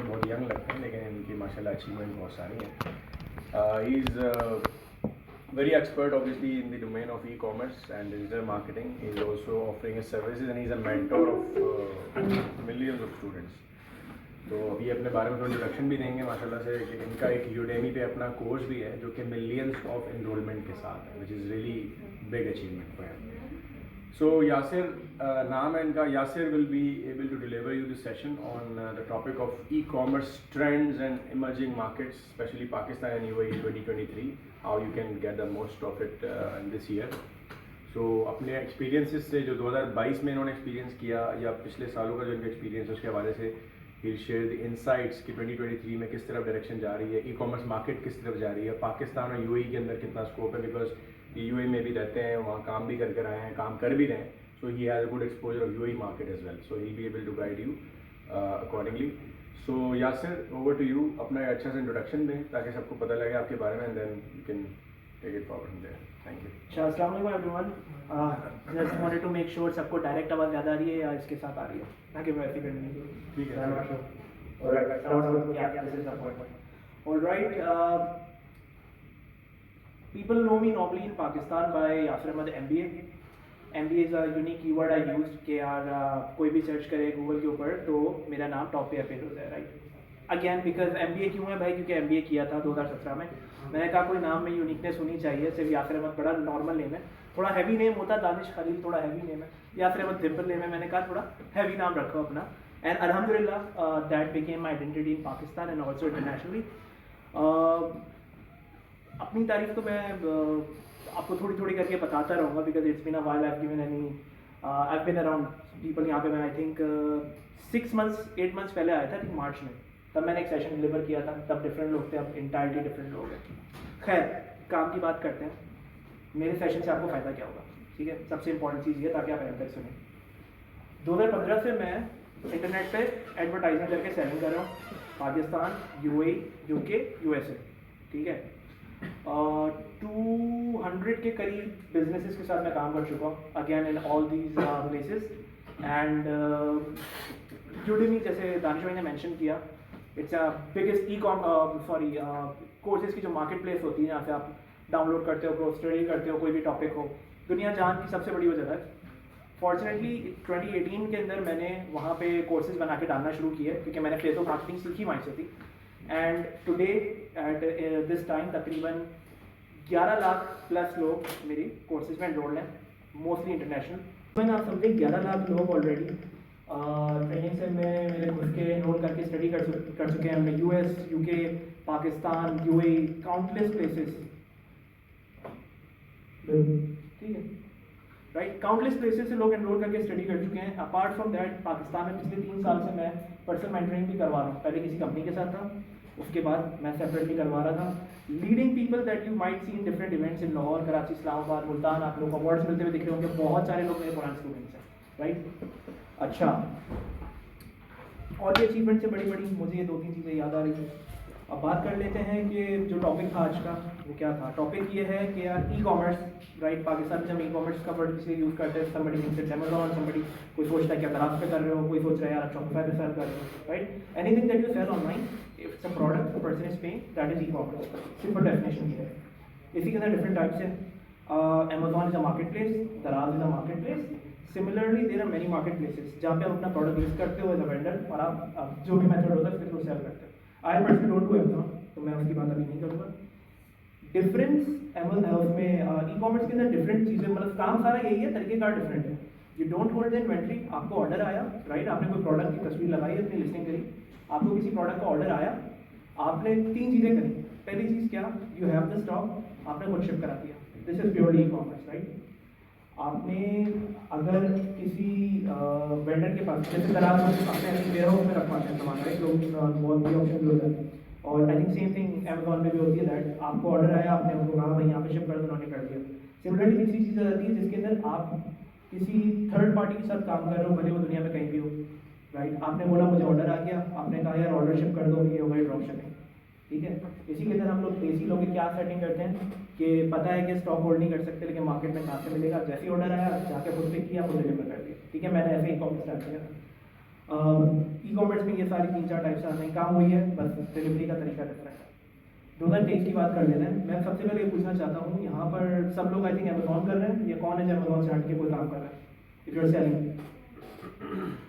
बहुत यंग लगते हैं, लेकिन इनकी माशाल्लाह अचीवमेंट बहुत सारी हैं. He is very expert obviously in the domain of e-commerce and digital marketing. He is also offering his services and he is a mentor of millions of students. तो अभी अपने बारे में थोड़ा इंट्रोडक्शन भी देंगे माशाल्लाह से कि इनका एक यूडेमी पे अपना कोर्स भी है जो कि मिलियंस ऑफ एनरोलमेंट के साथ है, which is really big achievement for him. So Yasir, नाम है इनका. Yasir will be able to deliver you this session on the topic of e-commerce trends and emerging markets, especially Pakistan and UAE 2023. How you can get the most of it in this year. So अपने experiences से जो 2022 में इन्होंने experience किया या पिछले सालों का जो इनका experience है उसके हवाले से he'll share the insights कि 2023 में किस तरफ direction जा रही है, e-commerce market किस तरफ जा रही है, पाकिस्तान और UAE के अंदर कितना scope है, because यूएई में भी रहते हैं, वहाँ काम भी करके आए हैं, काम कर भी रहे हैं. So he has a good exposure of UAE market as well, so he be able to guide you accordingly. So Yasir, over to you. अपना अच्छा सा इंट्रोडक्शन दें ताकि सबको पता लगे आपके बारे में, and then you can take it forward from there. Thank you. अच्छा, अस्सलाम वालेकुम everyone. Just wanted to make sure सबको डायरेक्ट आवाज़ ज़्यादा आ रही है या इसके साथ आ रही है, ताकि वैसे करनी है. ठीक है. Alright, people know me normally in Pakistan by Yasir Ahmed MBA. MBA is a unique keyword I used कि यार कोई भी सर्च करे गूगल के ऊपर तो मेरा नाम टॉप पे अपीयर होता है, राइट. अगेन बिकॉज MBA क्यों है भाई, क्योंकि MBA किया था 2017 में. मैंने कहा कोई नाम में यूनिकनेस होनी चाहिए. सिर्फ यासिर अहमद बड़ा नॉर्मल नेम है, थोड़ा हैवी नेम होता. दानिश खलील थोड़ा हैवी नेम है, यासिर अहमद सिंपल नेम है. मैंने कहा थोड़ा हैवी नाम रखो अपना, एंड अल्हम्दुलिल्लाह that became my identity in Pakistan and also internationally. अपनी तारीफ तो मैं आपको थोड़ी थोड़ी करके बताता रहूँगा, because it's been a while. I given any I been around people. यहाँ पे मैं आई थिंक 8 months पहले आया था, आई थिंक मार्च में. तब मैंने एक सेशन डिलीवर किया था. तब डिफरेंट लोग थे, अब इंटायरली डिफरेंट लोग हैं. खैर, काम की बात करते हैं. मेरे सेशन से आपको फ़ायदा क्या होगा, ठीक है. सबसे इंपॉर्टेंट चीज़ ये, ताकि आप एंड तक सुनें. 2015 से मैं इंटरनेट पे एडवर्टाइजिंग करके सेलिंग कर रहा हूँ. पाकिस्तान, UAE, UK, USA, ठीक है. 200 के करीब बिजनेसेस के साथ मैं काम कर चुका हूँ, again in all these places. And Udemy, जैसे दानिश भाई ने मेंशन किया, इट्स अ बिगेस्ट कोर्सेज की जो मार्केट प्लेस होती है, जहाँ से आप डाउनलोड करते हो, स्टडी करते हो, कोई भी टॉपिक हो. दुनिया जहान की सबसे बड़ी वो जगह है. फॉर्चुनेटली 2018 के अंदर मैंने वहाँ पे कोर्सेज बना के डालना शुरू किए, क्योंकि मैंने फेसबुक मार्केटिंग सीखी वहीं से थी. And today at this time तकरीबन 11 लाख प्लस लोग मेरी कोर्सेज में एनरोल्ड हैं, मोस्टली इंटरनेशनल. मैंने आप समझे 11 लाख लोग ऑलरेडी ट्रेनिंग से मैं मेरे खुद के एनरोल करके स्टडी कर चुके हैं. हमने US, UK, Pakistan, UAE, countless places, ठीक है, राइट. काउंटलेस प्लेसेस से लोग एनरोल करके स्टडी कर चुके हैं. अपार्ट फ्रॉम दैट, पाकिस्तान में पिछले 3 साल से मैं पर्सनल मेंटरिंग भी करवा रहा हूँ. पहले किसी कंपनी के साथ था, उसके बाद मैं सेपरेटली करवा रहा था. Leading people that you might see in different events in Lahore, Karachi, Islamabad, Multan. आप लोग अवार्ड्स मिलते हुए दिख रहे होंगे. बहुत सारे लोग मेरे पुराने स्टूडेंट्स हैं, राइट. अच्छा, और ये अचीवमेंट से बड़ी बड़ी मुझे ये 2-3 चीज़ें याद आ रही हैं. अब बात कर लेते हैं कि जो टॉपिक था आज का वो क्या था. टॉपिक ये है कि यार ई-कॉमर्स, राइट. पाकिस्तान में जब ई-कॉमर्स का वर्ड किसी यूज़ करते हैं, somebody thinks it's Amazon, somebody कोई सोचता है कि आप दराज पे कर रहे हो, कोई सोच रहा है यार आप Shopify पे सेल कर रहे हो, right. Anything that you sell online, if it's a product the person is paying, that is e-commerce. Simple definition ये है. इसी के अंदर डिफरेंट टाइप्स हैं. Amazon is a market place, Daraz is a market place. Similarly there are many market places जहाँ पे आप अपना प्रोडक्ट यूज़ करते हो एज अ वेंडर, और आप जो भी मेथड होता है उसके थ्रू सेल करते हो. I personally don't do Amazon, तो मैं उसकी बात अभी नहीं करूँगा. डिफरेंस उसमें ई-कॉमर्स के अंदर डिफरेंट चीज़ें, मतलब काम सारा यही है, तरीकेकार डिफरेंट है. You don't hold the inventory. आपको ऑर्डर आया, राइट. आपने कोई प्रोडक्ट की तस्वीर लगाई, अपनी लिस्टिंग करी, आपको किसी प्रोडक्ट का ऑर्डर आया, आपने 3 चीज़ें करी. पहली चीज़ क्या, यू हैव द स्टॉक, आपने खुद शिप करा दिया. This is purely e-commerce, right. आपने अगर किसी वेंडर के पास, जैसे दराज अपने वेयर हाउस में रखवाते हैं सामान, राइट. लोग बहुत बड़ी ऑप्शन भी हो जाते हैं. और I think same thing Amazon में भी होती है दैट आपको ऑर्डर आया, आपने उनको कहा भाई यहाँ पे शिप कर दो, उन्होंने कर दिया. सिमिलरली तीसरी चीज़ आती है जिसके अंदर आप किसी थर्ड पार्टी के साथ काम कर रहे हो, भले वो दुनिया में कहीं भी हो, राइट. आपने बोला मुझे ऑर्डर आ गया, आपने कहा यार ऑर्डर शिप कर दो, ये हो गई ड्रॉप शिपिंग, ठीक है. इसी के अंदर हम लोग देसी लोग क्या सेटिंग करते हैं कि पता है कि स्टॉक होल्ड नहीं कर सकते, लेकिन मार्केट में कहाँ से मिलेगा. जैसे ही ऑर्डर आया, जाके खुद पिक किया, खुद डिलीवर कर दिया, ठीक है. मैंने ऐसे ही कॉमर्स स्टार्ट किया. ई कॉमर्स में ये सारी 3-4 टाइप्स आने हैं, काम वही है, बस डिलीवरी का तरीका डिफरेंट है। डोनर टेक की बात कर लेते हैं। मैं सबसे पहले ये पूछना चाहता हूँ, यहाँ पर सब लोग आई थिंक अमेजॉन कर रहे हैं, या कौन है जो अमेजॉन से हट के कोई काम कर रहा है? इफ यू आर सेलिंग,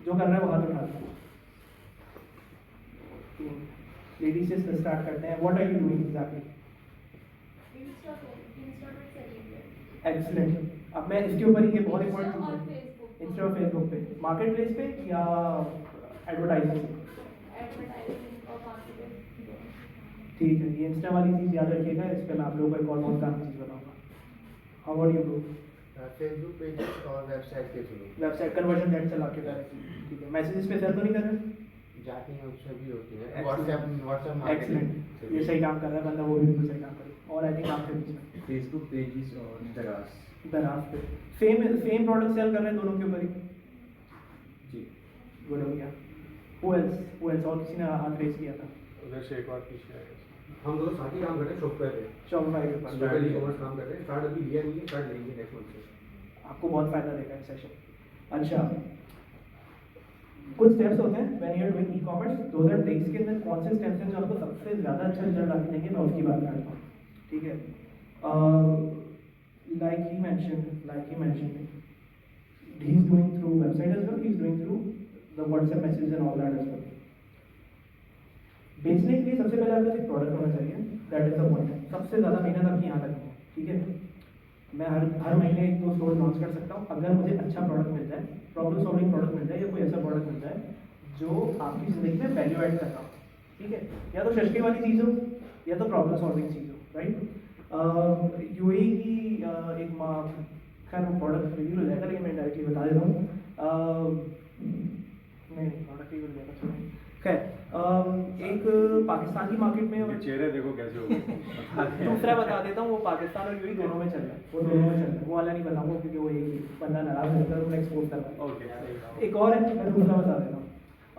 जो कर रहा है वो हाथ उठा दो। लेडीज से स्टार्ट करते हैं। What are you doing exactly? Excellent. अब मैं इसके ऊपर ही, ये बहुत इंपॉर्टेंट है, इंस्टा और फेसबुक पे, मार्केट प्लेस पे या एडवर्टाइजिंग? ठीक है, ये इंस्टा वाली चीज़ याद रखिएगा, इस पर मैं आप लोगों को एक और बहुत काम चीज़ बताऊँगा। How are you do? Facebook page और वेबसाइट के थ्रू। वेबसाइट कन्वर्जन रेट चला के डायरेक्ट, ठीक है। मैसेजेस पे सेल तो नहीं कर रहे? जाती हैं उससे भी होती है। Excellent. व्हाट्सएप एक्सीलेंट, ये सही काम कर रहा है बंदा, वो भी बिल्कुल सही काम कर रहा है। और आई थिंक आपके बीच में फेसबुक पेजेस और दराज। दराज पे सेम प्रोडक्ट सेल कर रहे हैं दोनों के ऊपर ही? जी। गुड हो गया। Who else? और किसी ने हाथ रेस किया था? उधर से एक बार पीछे आएगा। हम दोनों साथ ही काम कर रहे हैं शॉपवेयर पे। शॉपिफाई के ऊपर लोकल ई कॉमर्स काम कर रहे हैं। स्टार्ट अभी लिया नहीं है, स्टार्ट लेंगे नेक्स्ट मंथ से। आपको बहुत फायदा देगा ये सेशन। अच्छा, कुछ स्टेप्स होते हैं when you are doing e-commerce, those are tax के अंदर कौन से स्टेप्स हैं जो आपको सबसे ज़्यादा अच्छा रिजल्ट आके देंगे, मैं उसकी बात करता हूँ, ठीक है। Like he mentioned he is doing through website as well, he is doing through the WhatsApp messages and all that as well. बेचने के लिए सबसे पहले आपके पास एक प्रोडक्ट होना चाहिए, दैट इज द पॉइंट। सबसे ज़्यादा मेहनत आपकी यहाँ तक है, ठीक है। मैं हर महीने 1-2 स्टोर लॉन्च कर सकता हूँ, अगर मुझे अच्छा प्रोडक्ट मिल जाए, प्रॉब्लम सॉल्विंग प्रोडक्ट मिल जाए, या कोई ऐसा प्रोडक्ट मिल जाए जो आपकी ज़िंदगी में वैल्यू ऐड कर रहा हो, ठीक है। या तो सस्ती वाली चीज़ हो, या तो प्रॉब्लम सॉल्विंग चीज़ हो, राइट। यूएई की एक खैर वो प्रोडक्ट रिव्यू हो जाएगा, लेकिन मैं डायरेक्टली बता देता हूँ। नहीं, प्रोडक्ट रिव्यू हो जाएगा, छोड़िए। खैर, एक पाकिस्तान की मार्केट में, ये चेहरे देखो कैसे हो गए। दूसरा बता देता हूँ, वो पाकिस्तान और यूएई दोनों में चल रहा है, वो दोनों में चल रहा है, वो वाला नहीं बताऊँगा क्योंकि वो एक बंदा नाराज होता है, उन्हें एक्सपोज कर रहा है। ओके। एक और है, मैं दूसरा बता देता हूँ।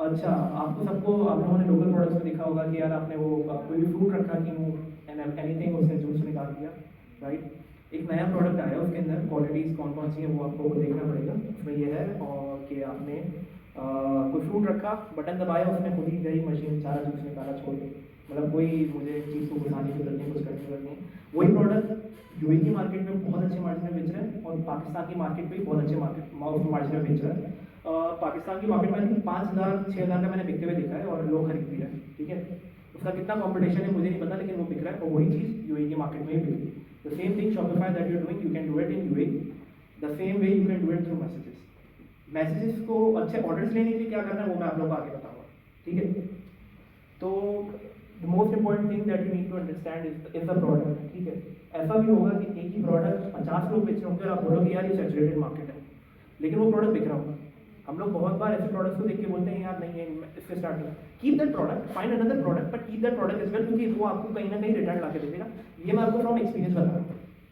अच्छा, आप लोगों ने लोकल प्रोडक्ट्स में देखा होगा कि यार आपने वो कोई भी फ्रूट रखा कि वो एनीथिंग उसने जूस निकाल दिया, राइट। एक नया प्रोडक्ट आया, उसके अंदर क्वालिटीज़ कौन कौन सी हैं वो आपको देखना पड़ेगा। उसमें ये है और कि आपने कोई फ्रूट रखा, बटन दबाया, उसने खुद ही गई मशीन सारा जूस निकाला, छोड़ दी। मतलब कोई मुझे चीज़ को घुसाने की जरूरत नहीं, कुछ करने की जरूरत नहीं। वही प्रोडक्ट यूएई की मार्केट में बहुत अच्छे मार्जिन में बेच रहे हैं, और पाकिस्तान की मार्केट में बहुत अच्छे मार्जिन में बेच रहे हैं। पाकिस्तान की मार्केट में 5,000-6,000 का मैंने बिकते हुए देखा है, और लोग खरीद भी रहे हैं, ठीक है। उसका कितना कॉम्पिटिशन है मुझे नहीं पता, लेकिन वो बिक रहा है, और वही चीज़ यूएई की मार्केट में ही बिक रही है। The same thing Shopify that you're doing, you can do it in UAE. The same way you can do it through messages. Messages को अच्छे ऑर्डर्स लेने के लिए क्या करना है वो मैं आप लोगों को आगे बताऊंगा, ठीक है। तो the most important thing that you need to understand is the product, ठीक है। ऐसा भी होगा कि एक ही प्रोडक्ट 50 लोग बेच रहे होंगे और आप बोलोगे यार ये सैचुरेटेड मार्केट है, लेकिन वो प्रोडक्ट बिक रहा होगा। हम लोग बहुत बार ऐसे प्रोडक्ट्स को देख के बोलते हैं यार नहीं है, इससे स्टार्ट करें। Keep that product, find another product, but keep that product as well, क्योंकि वो आपको कहीं ना कहीं रिटर्न ला के देगा। ये मैं आपको फ्रॉम एक्सपीरियंस बता रहा हूँ,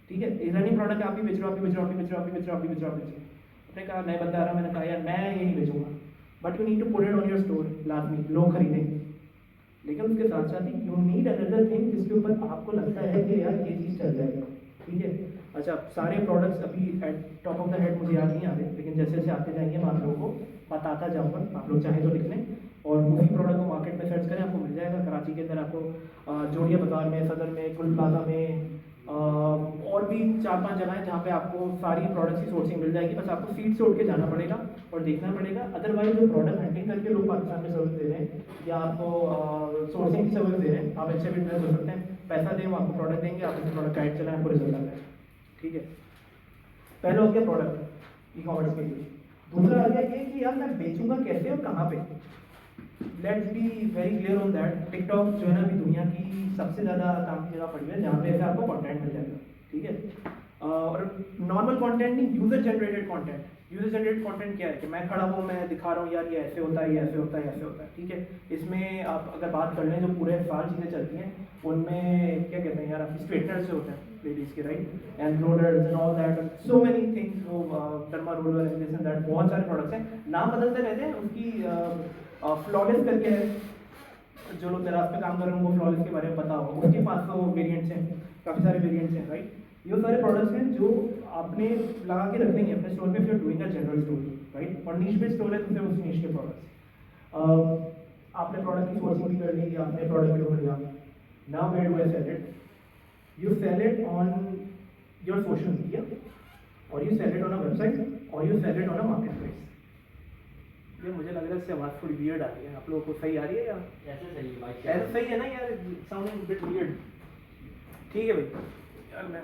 ठीक है। रनिंग प्रोडक्ट आप भी बेच रहे हो, आपने कहा नए बंदा आ रहा, मैंने कहा यार मैं ये नहीं बेचूंगा, but you need to put it on your store, लाजमी लोग खरीदेंगे। लेकिन उसके साथ साथ ही यू नीड अनदर थिंग जिसके ऊपर आपको लगता है कि यार ये चीज़ चल जाएगा, ठीक है। अच्छा, सारे प्रोडक्ट्स अभी eight top of the head मुझे याद नहीं आ रहे, लेकिन जैसे जैसे आते जाएंगे मैं आप लोगों को बताता जाऊँगा। आप लोग चाहें तो लिख लें, और उसी प्रोडक्ट को मार्केट में सर्च करें, आपको मिल जाएगा। कराची के अंदर आपको जोड़िया बाज़ार में, सदर में, कुल प्लाजा में, और भी 4-5 जगह हैं जहाँ पे आपको सारी प्रोडक्ट्स की सोर्सिंग मिल जाएगी। बस आपको सीट से उठ के जाना पड़ेगा और देखना पड़ेगा। अदरवाइज जो प्रोडक्ट हंटिंग करके लोग पाकिस्तान में सर्विस दे रहे हैं, या आपको सोर्सिंग की सर्विस दे रहे हैं, आप अच्छे बिजनेस हो सकते हैं, पैसा दें, वो आपको प्रोडक्ट देंगे, आप उस प्रोडक्ट गाइड चलाएं, आपको रिजल्ट आता है, ठीक है। पहले हो गया प्रोडक्ट ई कॉमर्स के लिए। दूसरा आ गया ये कि यार मैं बेचूंगा कैसे और कहाँ पे। Let's be very clear on that. TikTok जो है ना अभी दुनिया की सबसे ज़्यादा काम की जगह पड़ी है, जहाँ पे ऐसे आपको कंटेंट मिल जाएगा, ठीक है। और नॉर्मल कंटेंट नहीं, user generated content. User generated content क्या है कि मैं खड़ा हूँ, मैं दिखा रहा हूँ यार ये ऐसे होता है, ये ऐसे होता है, ऐसे होता है, ठीक है। इसमें आप अगर बात कर लें जो पूरे साल चीज़ें चलती हैं, उनमें क्या कहते हैं यार, आपकी स्ट्रेटनर्स जो होते हैं लेडीज़ के, right, and rollers and all that, so many things, वो टर्मा roller and this and that, बहुत सारे प्रोडक्ट्स हैं, नाम बदलते रहते हैं। उसकी फ्लॉलेस करके है, जो लोग दराज पे काम कर रहे हैं वो फ्लॉलेस के बारे में पता होगा, उसके पास तो वेरिएंट्स हैं, काफ़ी सारे वेरिएंट्स हैं, राइट। ये सारे प्रोडक्ट्स हैं जो आपने लगा के रखने हैं अपने स्टोर पे, फिर doing a general store, right. और नीश पे स्टोर है तो फिर उस नीश के प्रोडक्ट्स। आपने प्रोडक्ट की सोर्सिंग भी कर ली, आपने प्रोडक्ट भी ढूंढ लिया. Now where do I sell it? You sell it on your social media, or you sell it on a website, or you sell it on a marketplace. ये मुझे लग रहा है इससे आवाज़ थोड़ी वियर्ड आ रही है. आप लोगों को सही आ रही है या ऐसे सही है भाई. ऐसा सही है ना यार? Sounding bit weird. ठीक है भाई. यार मैं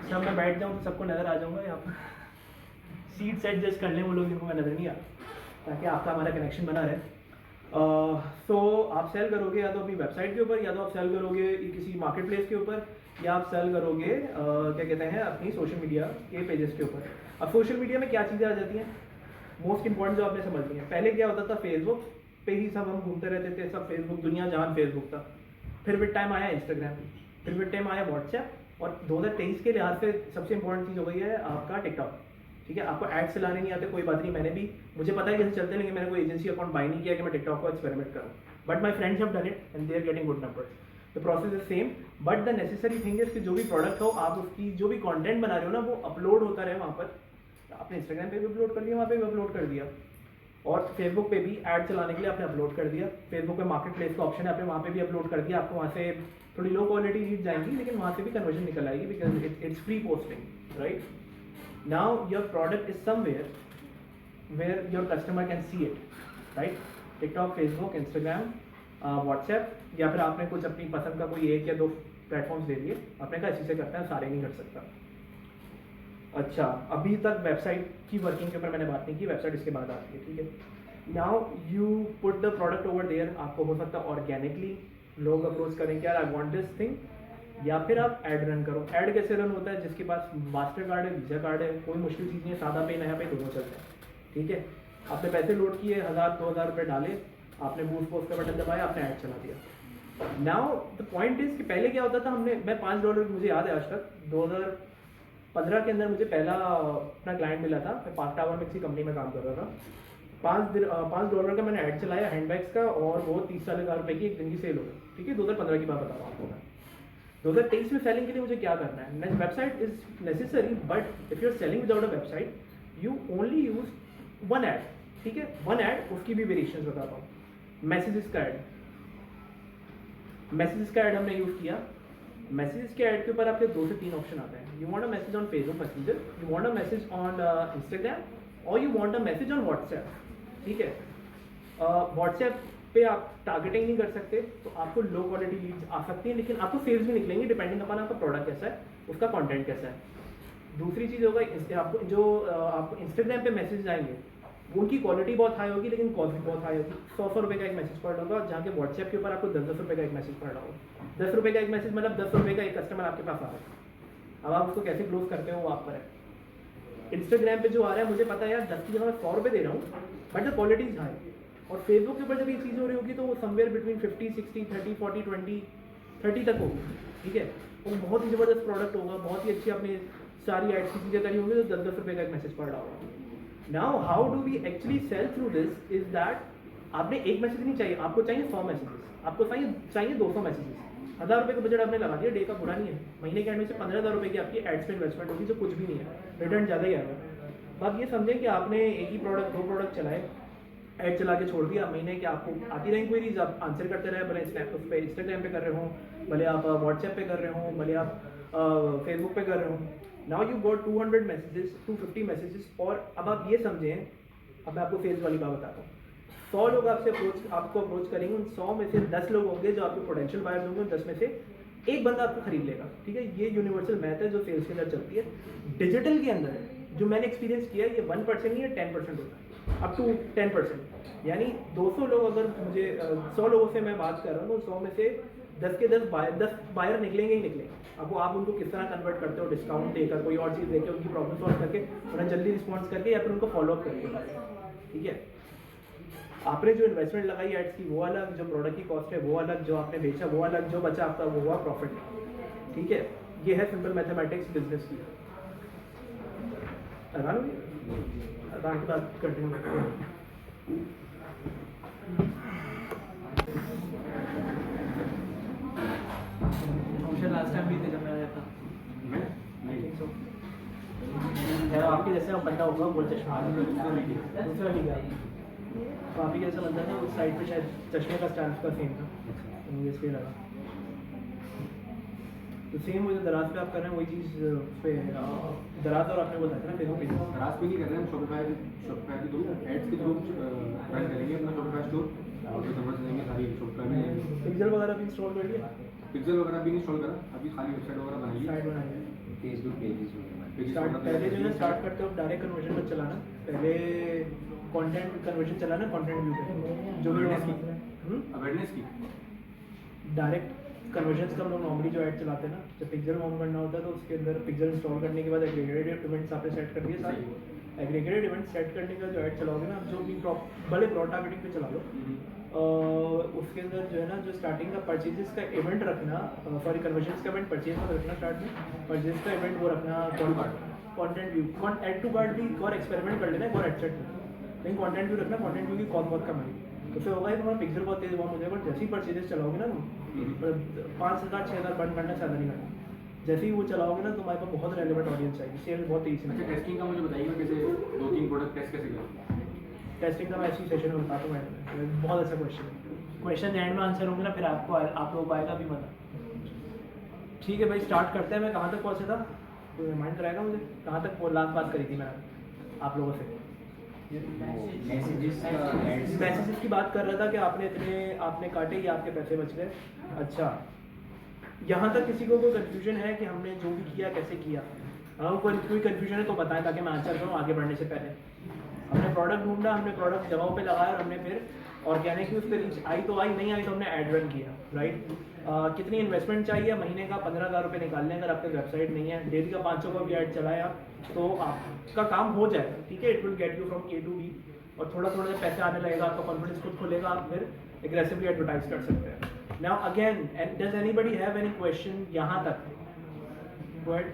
सब मैं बैठ जाऊँ सबको नज़र आ जाऊँगा यहाँ पर. सीट सेट जस्ट कर लें वो लोग जिनको मैं नज़र नहीं आ, ताकि आपका हमारा कनेक्शन बना रहे. सो आप सेल करोगे या तो अपनी वेबसाइट के ऊपर, या तो आप सेल करोगे किसी मार्केट प्लेस के ऊपर, या आप सेल करोगे क्या कहते हैं अपनी सोशल मीडिया के पेजेस के ऊपर. अब सोशल मीडिया में क्या चीज़ें आ जाती हैं मोस्ट इंपॉर्टेंट जो आपने समझनी है. पहले क्या होता था, फेसबुक पे ही सब हम घूमते रहते थे, सब फेसबुक दुनिया जहान फेसबुक था. फिर विद टाइम आया इंस्टाग्राम, फिर विद टाइम आया व्हाट्सएप, और 2023 के लिहाज से सबसे इंपॉर्टेंट चीज़ हो गई है आपका टिकटॉक. ठीक है, आपको एड्स चलाने नहीं आते कोई बात नहीं, मैंने भी, मुझे पता है कैसे चलते हैं, लेकिन मैंने कोई एजेंसी अकाउंट बाय नहीं किया कि मैं टिकटॉक को एक्सपेरिमेंट करूँ. But my friends have done it and they are getting good numbers. The process is same, but the necessary thing is कि जो भी प्रोडक्ट हो आप उसकी जो भी कंटेंट बना रहे हो ना वो अपलोड होता रहे वहाँ पर. आपने इंस्टाग्राम पे भी अपलोड कर दिया, वहाँ पे भी अपलोड कर दिया, और फेसबुक पे भी ऐड चलाने के लिए आपने अपलोड कर दिया. फेसबुक पे मार्केट प्लेस का ऑप्शन है, आपने वहाँ पे भी अपलोड कर दिया. आपको वहाँ से थोड़ी लो क्वालिटी लीड जाएंगी, लेकिन वहाँ से भी कन्वर्जन निकल आएगी, because it's free posting, right. Now your product is somewhere where your customer can see it, right? TikTok, Facebook, Instagram, WhatsApp, या फिर आपने कुछ अपनी पसंद का कोई एक या दो प्लेटफॉर्म्स ले लिए. आपने कहा इसी से करते हैं, सारे नहीं कर सकता. अच्छा, अभी तक वेबसाइट की वर्किंग के ऊपर मैंने बात नहीं की, वेबसाइट इसके बाद आती है. ठीक है, now you put the product over there. आपको हो सकता है ऑर्गेनिकली लोग अप्रोच करें कि यार आई वांट दिस थिंग, या फिर आप ऐड रन करो. ऐड कैसे रन होता है? जिसके पास मास्टर कार्ड है, वीजा कार्ड है, कोई मुश्किल चीज़ नहीं है, सादा पे नया पे दोनों चलते हैं. ठीक है, आपने पैसे लोड किए, 1000-2000 रुपये डाले, आपने बूस्ट पोस्ट का बटन दबाया, आपने ऐड चला दिया. नाउ द पॉइंट इज कि पहले क्या होता था, मैं $5 मुझे याद है आज तक, 2015 के अंदर मुझे पहला अपना क्लाइंट मिला था. मैं पार्क टावर में किसी कंपनी में काम कर रहा था. $5 का मैंने ऐड चलाया हैंडबैग्स का, और वो 30-40 रुपये की एक दिन की सेल हो गई. ठीक है, 2015 की बात बता रहा हूँ आपको मैं. 2023 में सेलिंग के लिए मुझे क्या करना है? Website is necessary, but if you are selling without a website you only use one ad. ठीक है, वन ऐड, उसकी भी वेरिएशंस बताता हूँ. मैसेजेस का ऐड, मैसेजेस का ऐड हमने यूज़ किया. मैसेजेस के ऐड के ऊपर आपके 2 से 3 ऑप्शन आते हैं. You want a message on Facebook messenger, you want a message on Instagram, और you want a message on WhatsApp. ठीक है, व्हाट्सएप पे आप टारगेटिंग नहीं कर सकते, तो आपको लो क्वालिटी लीड्स आ सकती हैं, लेकिन आपको सेल्स भी निकलेंगे डिपेंडिंग अपॉन आपका प्रोडक्ट कैसा है, उसका कंटेंट कैसा है. दूसरी चीज़ होगा आपको जो आपको इंस्टाग्राम पे मैसेज आएंगे उनकी क्वालिटी बहुत हाई होगी, लेकिन कॉस्ट भी बहुत हाई होगी. 100 रुपये का एक मैसेज पड़ रहा होगा, जहाँ के व्हाट्सएप के ऊपर आपको 10-10 रुपये का एक मैसेज पड़ रहा होगा. 10 रुपये का एक मैसेज मतलब 10 रुपये का एक कस्टमर आपके पास आ रहा है. अब आप उसको कैसे क्लोज करते हो वो आप पर है. इंस्टाग्राम पे जो आ रहा है मुझे पता है यार 10 की जगह मैं 100 रुपये दे रहा हूँ, but the quality is high. और फेसबुक के ऊपर जब ये चीज़ हो रही होगी तो वो समवेयर बिटवीन 50, 60, 30, 40, 20, 30 तक होगी. ठीक है, वो बहुत ही ज़बरदस्त प्रोडक्ट होगा, बहुत ही अच्छी आपने सारी एड्स की चीज़ें करी होंगी, तो 10-10 रुपये का एक मैसेज पड़ रहा होगा. Now how do we actually sell through this is that आपने एक मैसेज नहीं चाहिए, आपको चाहिए 100 मैसेजेस, आपको चाहिए 200 मैसेजेस. 1000 रुपये का बजट आपने लगा दिया, डे का बुरा नहीं है. महीने के एंड में से 15,000 रुपये की आपकी एड्स पे इन्वेस्टमेंट होगी, जो कुछ भी नहीं है, रिटर्न ज़्यादा ही आएगा. तो आप ये समझें कि आपने एक ही प्रोडक्ट 2 प्रोडक्ट चलाए, ऐड चला के छोड़ दिया. महीने के आपको आती रही क्वेरीज, आप आंसर करते रहे, भले स्नैप उस पर इंस्टाग्राम पे कर रहे हो, भले आप व्हाट्सएप पे कर रहे हो, भले आप फेसबुक पे कर रहे हो. Now you got 200 messages, 250 messages. और अब आप ये समझें, अब मैं आपको सेल्स वाली बात बताता हूँ. 100 लोग आपको अप्रोच करेंगे, उन 100 में से 10 लोग होंगे जो आपके पोटेंशियल बायर्स होंगे, 10 में से एक बंदा आपको खरीद लेगा. ठीक है, ये यूनिवर्सल मैथ है जो सेल्स के अंदर चलती है. डिजिटल के अंदर जो मैंने एक्सपीरियंस किया है, ये 1% नहीं है, 10% होता है, अप टू 10%. यानी 200 लोग, अगर मुझे 100 लोगों से मैं बात कर रहा हूँ, तो 100 में से 10 के 10 बायर निकलेंगे ही निकलेंगे. अब वो आप उनको किस तरह कन्वर्ट करते हो, डिस्काउंट देकर, कोई और चीज़ देकर, उनकी प्रॉब्लम सॉल्व करके, उन्हें जल्दी रिस्पॉन्स करके, या फिर उनको फॉलोअप करके. ठीक है, आपने जो इन्वेस्टमेंट लगाई एड्स की वो अलग, जो प्रोडक्ट की कॉस्ट है वो अलग, जो आपने बेचा वो अलग, जो बचा आपका वो हुआ प्रॉफिट. ठीक है, ये है सिंपल मैथमेटिक्स बिजनेस की. आराम की बात करते हैं. लास्ट टाइम भी थे जब मैं आया था. आपके जैसे बंदा होगा, बोल चश्मा दूसरा लिखा. काफ़ी जैसा लगता है ना, उस साइड पे शायद चश्मे का स्टैंड का सेम था, तो मुझे इसलिए लगा। तो सेम वो जो दराज पे आप कर रहे हैं वही चीज़ पे दराज और आपने बताया था ना फेसबुक पेज। दराज पे नहीं कर रहे हैं, हम शॉपिफाई के थ्रू एड्स के थ्रू रन करेंगे अपना शॉपिफाई स्टोर और जो सर्वर देंगे सारी शॉपिफाई में। पिक्सल वगैरह भी इंस्टॉल कर लिया, पिक्सल वगैरह भी इंस्टॉल करा, अभी खाली वेबसाइट वगैरह बनाई है। साइट बनाई है। फेसबुक पेजेस स्टार्ट पहले जो है स्टार्ट करते हो डायरेक्ट कन्वर्जन मत चलाना, पहले कंटेंट कन्वर्जन चलाना, कंटेंट व्यू पे जो भी अवेयरनेस की डायरेक्ट कन्वर्जन का हम लोग नॉर्मली जो ऐड चलाते हैं ना, जब पिक्सल ऑन करना होता है तो उसके अंदर पिक्सल इंस्टॉल करने के बाद एग्रीगेटेड इवेंट्स आपने सेट कर दिए सारे। एग्रीगेटेड इवेंट सेट करने का जो ऐड चलाओगे ना, जो भी बड़े ब्रॉड टारगेटिंग पे चला लो, उसके अंदर जो है ना, जो स्टार्टिंग का परचेजेस का इवेंट रखना, सॉरी कन्वर्जन का इवेंट परचेज का रखना स्टार्ट में, परचेज का इवेंट वो रखना content view, add to cart भी एक और एक्सपेरिमेंट कर लेना है, एक और एडसेट में, लेकिन कंटेंट व्यू रखना, कंटेंट व्यू की कॉस्ट बहुत कम है, उससे होगा कि तुम्हारा पिक्सल बहुत तेज वार्म हो जाएगा, बट जैसे ही परचेजेस चलाओगे ना तुम 5,000 6,000 बंद करना ज़्यादा नहीं करना, जैसे ही वो चलाओगे ना तुम्हारे पास बहुत रेलेवेंट ऑडियंस चाहिए, सेल बहुत तेजी से। अच्छा, टेस्टिंग का मुझे बताइए कैसे 2-3 प्रोडक्ट टेस्ट कैसे करें? टेस्टिंग का मैं ऐसी सेशन में बताता हूँ, मैं बहुत अच्छा क्वेश्चन है, क्वेश्चन एंड में आंसर होंगे ना, फिर आपको आप लोगों को आएगा भी मजा। ठीक है भाई, स्टार्ट करते हैं। मैं कहाँ तक पहुँचा था, कोई रिमाइंड कराएगा मुझे, कहाँ तक वो लास्ट बात करी थी मैंने आप लोगों से? मैसेजेस की बात कर रहा था कि आपने काटे या आपके पैसे बच गए। अच्छा, यहाँ तक किसी को कोई कन्फ्यूजन है कि हमने जो भी किया कैसे किया? अगर कोई कन्फ्यूजन है तो बताएं ताकि मैं आंसर करूँ आगे बढ़ने से पहले। हमने प्रोडक्ट ढूंढा, हमने प्रोडक्ट जगहों पे लगाया और हमने फिर ऑर्गेनिक की उस पर रीच आई तो आई, नहीं आई तो हमने एड रन किया, राइट? कितनी इन्वेस्टमेंट चाहिए? महीने का 15,000 रुपये निकालने, अगर आपकी वेबसाइट नहीं है, डेली का 500 का भी ऐड चलाए आप तो आपका काम हो जाएगा, ठीक है? It will get you from A to B, और थोड़ा थोड़ा जब पैसे आने लगेगा, आपका कॉन्फिडेंस खुद खुलेगा, आप फिर एग्रेसिवली एडवर्टाइज कर सकते हैं। Now again, does anybody have any question यहाँ तक? Go ahead.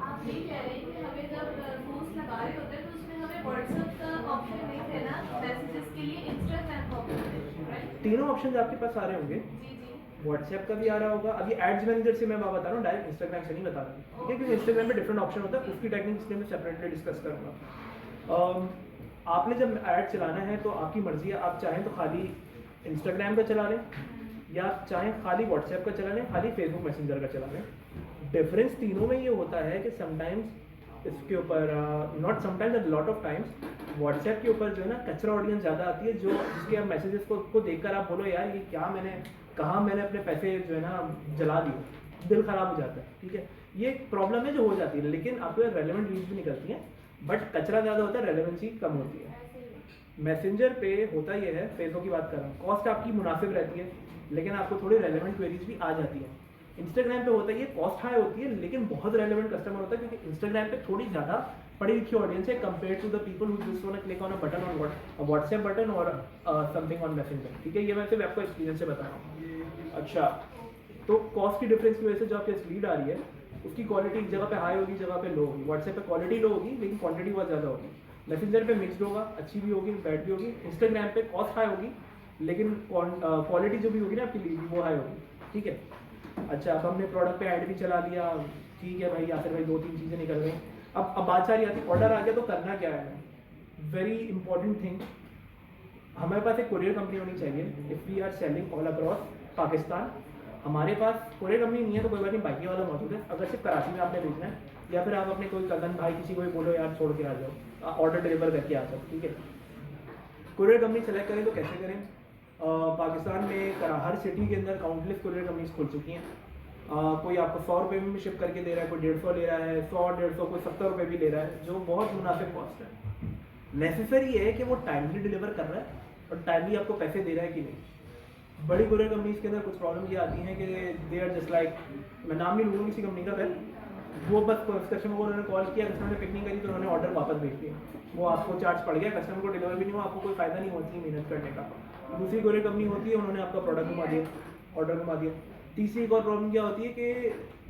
आप ये कह रहे हैं कि हमें जब पोस्ट लगा रहे होते हैं तो उसमें हमें व्हाट्सएप का ऑप्शन नहीं देना, मैसेजेस के लिए इंस्टाग्राम का ऑप्शन देना, राइट? तीनों ऑप्शन आपके पास आ रहे होंगे, जी जी। व्हाट्सएप का भी आ रहा होगा। अभी एड्स मैनेजर से मैं बता रहा हूँ, डायरेक्ट इंस्टाग्राम से नहीं बता रहा, ठीक है? क्योंकि इंस्टाग्राम में डिफरेंट ऑप्शन होता है, उसकी टेक्निक इसलिए मैं सेपरेटली डिस्कस करूँगा। आपने जब ऐड चलाना है तो आपकी मर्जी है, आप चाहें तो खाली इंस्टाग्राम का चला लें या आप चाहें खाली व्हाट्सएप का चला लें, खाली फेसबुक मैसेंजर का चला लें। डिफरेंस तीनों में ये होता है कि समटाइम्स इसके ऊपर, not sometimes, lot of times WhatsApp के ऊपर जो है ना कचरा ऑडियंस ज़्यादा आती है, जो जिसके आप मैसेजेस को देखकर आप बोलो यार ये क्या मैंने अपने पैसे जो है ना जला दिए, दिल ख़राब हो जाता है, ठीक है? ये एक प्रॉब्लम है जो हो जाती है, लेकिन आपको रेलेवेंट रीच भी निकलती हैं, बट कचरा ज़्यादा होता है, रेलेवेंसी कम होती है। मैसेंजर पे होता ये है, फेसबुक की बात कर रहा हूँ, कॉस्ट आपकी मुनासिब रहती है, लेकिन आपको थोड़ी रेलेवेंट क्वेरीज भी आ जाती है। इंस्टाग्राम पे होता है ये, कॉस्ट हाई होती है लेकिन बहुत रेलेवेंट कस्टमर होता है, क्योंकि इंस्टाग्राम पे थोड़ी ज़्यादा पढ़ी लिखी ऑडियंस है compare to the people who just want to click on a button on WhatsApp button और समथिंग ऑन मैसेंजर, ठीक है? ये मैं सिर्फ आपको एक्सपीरियंस से बता रहा हूँ। अच्छा, तो कॉस्ट की डिफरेंस की वजह से जो आपकी स्पीड आ रही है उसकी क्वालिटी एक जगह पे हाई होगी, जगह पे लो होगी। व्हाट्सएप पे क्वालिटी लो होगी लेकिन क्वांटिटी बहुत ज़्यादा होगी। मैसेंजर पे मिक्सड होगा, अच्छी भी होगी बैड भी होगी। इंस्टाग्राम पे कॉस्ट हाई होगी लेकिन क्वालिटी जो भी होगी ना आपकी लीड वो हाई होगी, ठीक है? अच्छा, अब हमने प्रोडक्ट पे ऐड भी चला लिया, ठीक है भाई, यासर भाई 2-3 चीज़ें निकल गई। अब बात सारी आती है ऑर्डर आ गया तो करना क्या है? वेरी इंपॉर्टेंट थिंग, हमारे पास एक कोरियर कंपनी होनी चाहिए। If we are selling all across Pakistan, हमारे पास कोरियर कंपनी नहीं है तो कोई बात नहीं, बाकी वाला मौजूद है। अगर सिर्फ कराची में आपने भेजना है या फिर आप अपने कोई कज़न भाई किसी को भी बोलो यार छोड़ के आ जाओ, ऑर्डर डिलीवर करके आ जाओ, ठीक है? कोरियर कंपनी सेलेक्ट करें तो कैसे करें? पाकिस्तान में हर सिटी के अंदर काउंटलेस कोरियर कंपनीज खुल चुकी हैं। कोई आपको 100 रुपये में शिप करके दे रहा है, कोई 150 ले रहा है, 100-150, कोई 70 रुपये भी ले रहा है, जो बहुत मुनासिब कॉस्ट है। नेसेसरी है कि वो टाइमली डिलीवर कर रहा है और टाइमली आपको पैसे दे रहा है कि नहीं। बड़ी कोरियर कंपनीज के अंदर कुछ प्रॉब्लम ये आती हैं कि दे आर जस्ट लाइक, मैं नाम नहीं लूँगा किसी कंपनी का, फिर वो बस कस्टमर को उन्होंने कॉल किया, कस्टमर ने पिक नहीं करी तो उन्होंने ऑर्डर वापस भेज दिया, वो आपको चार्ज पड़ गया, कस्टमर को डिलीवर भी नहीं हुआ, आपको कोई फ़ायदा नहीं होती मेहनत करने का। दूसरी कोरियर कंपनी होती है, उन्होंने आपका प्रोडक्ट घुमा दिया, ऑर्डर घुमा दिया। तीसरी एक और प्रॉब्लम क्या होती है कि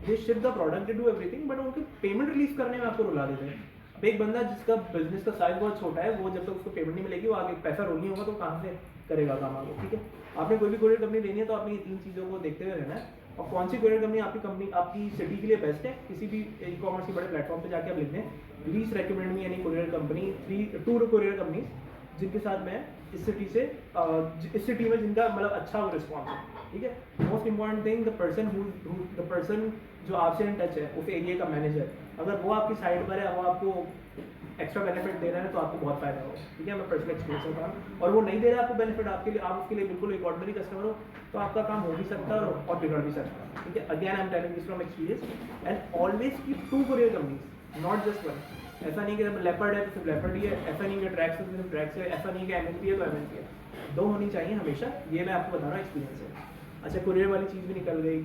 they ship the product, they do everything, but उनके पेमेंट रिलीज करने में आपको रुला देते हैं। अब एक बंदा जिसका बिजनेस का साइज बहुत छोटा है, वो जब तक उसको पेमेंट नहीं मिलेगी, वो आगे पैसा रोल नहीं होगा तो कहाँ से करेगा काम आगे, ठीक है? आपने कोई भी कोरियर कंपनी लेनी है तो आपने ये 3 चीज़ों को देखते हुए रहना है। और कौन सी कोरियर कंपनी आपकी सिटी के लिए बेस्ट है, किसी भी ई कॉमर्स के बड़े प्लेटफॉर्म पे जाके आप लिख दें please recommend me any courier company, 2 courier companies जिनके साथ मैं इस सिटी से इस सिटी में जिनका मतलब अच्छा रिस्पॉन्स है, ठीक है। Most important thing the person जो आपसे इन टच है उस एरिया का मैनेजर, अगर वो आपकी साइड पर है, वो आपको एक्स्ट्रा बेनिफिट दे रहा है तो आपको बहुत फायदा होगा, ठीक है। मैं पर्सनल एक्सपीरियंस से बता रहा हूँ, और वो नहीं दे रहा है आपको बेनिफिट, आपके लिए आप उसके लिए बिल्कुल एक ऑर्डिनरी कस्टमर हो, तो आपका काम हो भी सकता है और बिगड़ भी सकता है, ठीक है। Again I am telling this from experience and always keep 2 courier companies, not just one. ऐसा नहीं कि जब लेपर्ड है तो सिर्फ लेपर्ड ही है, ऐसा नहीं कि ट्रैक्स है तो सिर्फ ट्रैक्स है, ऐसा नहीं कि एमएनपी है तो एमएनपी है, 2 होनी चाहिए हमेशा। ये मैं आपको बता रहा हूँ एक्सपीरियंस से। अच्छा, कुरियर वाली चीज़ भी निकल गई,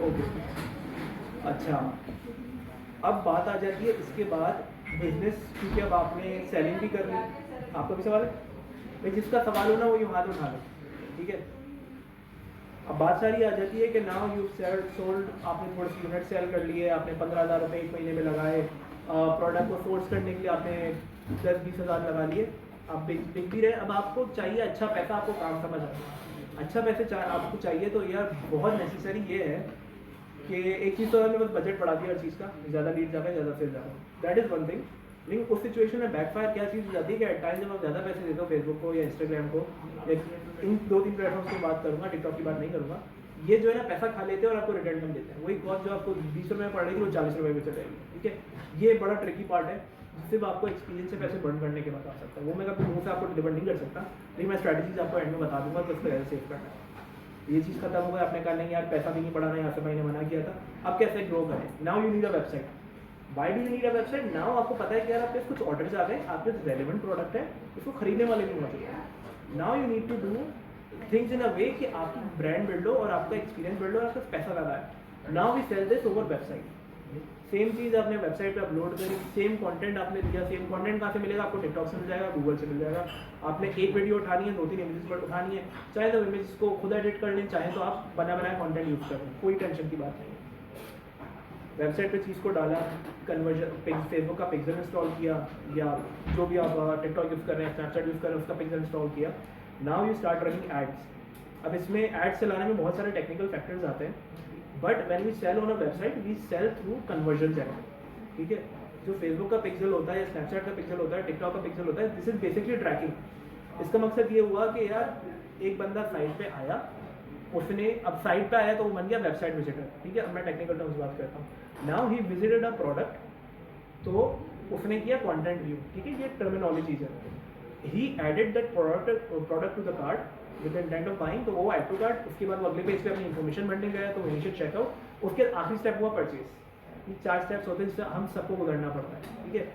ओके। अच्छा, अब बात आ जाती है इसके बाद बिजनेस, क्योंकि अब आपने सेलिंग भी कर ली। आपका भी सवाल है भाई? जिसका सवाल हो ना वो यूँ हाथ उठा लो, ठीक है। अब बात सारी आ जाती है कि नाउ यू सोल्ड, आपने थोड़े से यूनिट सेल कर लिए, आपने 15,000 रुपये 1 महीने में लगाए, प्रोडक्ट को सोर्स करने के लिए आपने 10-20 हज़ार लगा लिए, आप बिक भी रहे। अब आपको चाहिए अच्छा पैसा, आपको काम समझ आ रहा है, अच्छा पैसे आपको चाहिए, तो यार बहुत नेसेसरी ये है कि एक चीज़ तो हमने बस बजट बढ़ा दिया हर चीज़ का, ज़्यादा लीड जाए ज़्यादा से ज़्यादा, दैट इज़ वन थिंग। लेकिन उस सिचुएशन में बैकफायर क्या चीज़ हो जाती है कि एट टाइम जब आप ज़्यादा पैसे देते हो फेसबुक को या इंस्टाग्राम को, इन 2-3 प्लेटफॉर्म्स की बात करूँगा, टिकटॉक की बात नहीं करूँगा, ये जो है ना पैसा खा लेते हैं और आपको रिटर्न कम देते हैं। वही कॉस्ट जो आपको 20 रुपये में पड़ रही है वो 40 रुपये में चल जाएगी, ठीक है। ये बड़ा ट्रिकी पार्ट है, सिर्फ आपको एक्सपीरियंस से पैसे बर्न करने के बाद आ सकता है। वो मैं कभी मुँह से आपको डिलीवर नहीं कर सकता, लेकिन मैं स्ट्रैटेजीज आपको एंड में बता दूंगा कि उसको कैसे सेव करना है। ये चीज़ खत्म हो गई, आपने कहा नहीं यार पैसा भी नहीं बढ़ाना, यहाँ से मैंने मना किया था, अब कैसे ग्रो करें। Now you need a website. Why do you need a website? Now आपको पता है कि यार आपके कुछ ऑर्डर्स आ गए, आपके रेलेवेंट प्रोडक्ट है, उसको खरीदने वाले भी मौजूद है। Now you need to do things in a way कि आपकी ब्रांड बिल्ड हो और आपका एक्सपीरियंस बिल्ड हो और आपका पैसा ज़्यादा है। Now we sell this over website. Same चीज़ आपने वेबसाइट पे अपलोड करी, सेम कंटेंट आपने दिया, सेम कंटेंट कहाँ से मिलेगा? आपको टिकटॉक से मिल जाएगा, गूगल से मिल जाएगा। आपने एक वीडियो उठानी है, 2-3 इमेजेस पर उठानी है, चाहे तो इमेजेस को खुद एडिट कर लें, चाहे तो आप बना बनाया कंटेंट यूज़ कर लें, कोई टेंशन की बात नहीं है। वेबसाइट पे चीज़ को डाला, कन्वर्जन, फेसबुक का पिक्सल इंस्टॉल किया, या जो भी आप टिकटॉक यूज़ कर रहे हैं, स्नैपचैट यूज़ कर रहे हैं, उसका पिक्सल इंस्टॉल किया। Now you start running ads. अब इसमें एड्स चलाने में बहुत सारे टेक्निकल फैक्टर्स आते हैं, but when we sell on a website we sell through conversion channel, ठीक है। जो फेसबुक का पिक्सल होता है या स्नैपचैट का पिक्सल होता है, टिकटॉक का पिक्सल होता है, दिस इज बेसिकली ट्रैकिंग। इसका मकसद ये हुआ कि यार एक बंदा साइट पे आया, उसने अब साइट पे आया तो वो बन गया वेबसाइट विजिटर, ठीक है। अब मैं टेक्निकल टर्म्स बात करता हूँ। Now he visited a product, तो उसने किया कंटेंट व्यू, ठीक है, ये टर्मिनोलॉजीज है। He added that product to the cart with intent of buying, तो वो ऐड टू कार्ट। उसके बाद वो अगले पेज पे अपनी इन्फॉर्मेशन भरने गया, तो इनिशियल चेकआउट, उसके आखिरी स्टेप हुआ परचेज। ये 4 स्टेप्स होते हैं जिससे हम सबको गुजरना पड़ता है, ठीक है।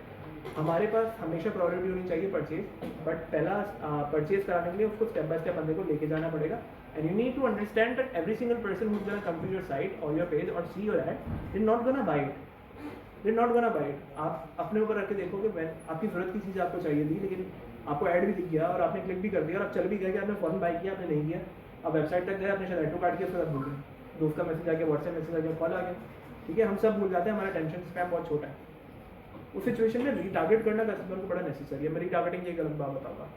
हमारे पास हमेशा प्रायोरिटी होनी चाहिए परचेज, बट पहला परचेज कराने के लिए उसको स्टेप बाय स्टेप बंदे को लेके जाना पड़ेगा। And you need to understand that every single person who is gonna come to your site और योर पेज और see your ad is not gonna buy it, they not gonna buy it. आप अपने ऊपर रख के देखो कि आपकी ज़रूरत की चीज़ आपको चाहिए थी, लेकिन आपको ऐड भी दिख गया और आपने क्लिक भी कर दिया और आप चल भी गए कि आपने फ़ौरन बाय किया, आपने नहीं किया, अब वेबसाइट तक गए, आपने शायद ऐड टू कार्ट किया, उसके बाद भूल गए, दोस्त का मैसेज आ गया, व्हाट्सएप मैसेज आ गया, कॉल आ गया, ठीक है। हम सब भूल जाते हैं, हमारा टेंशन स्पैम बहुत छोटा है। उस सिचुएशन में रीटारगेट करना कस्टमर को बड़ा नेसेसरी है। मैं रीटारगेटिंग की एक अलग बात बताऊँगा।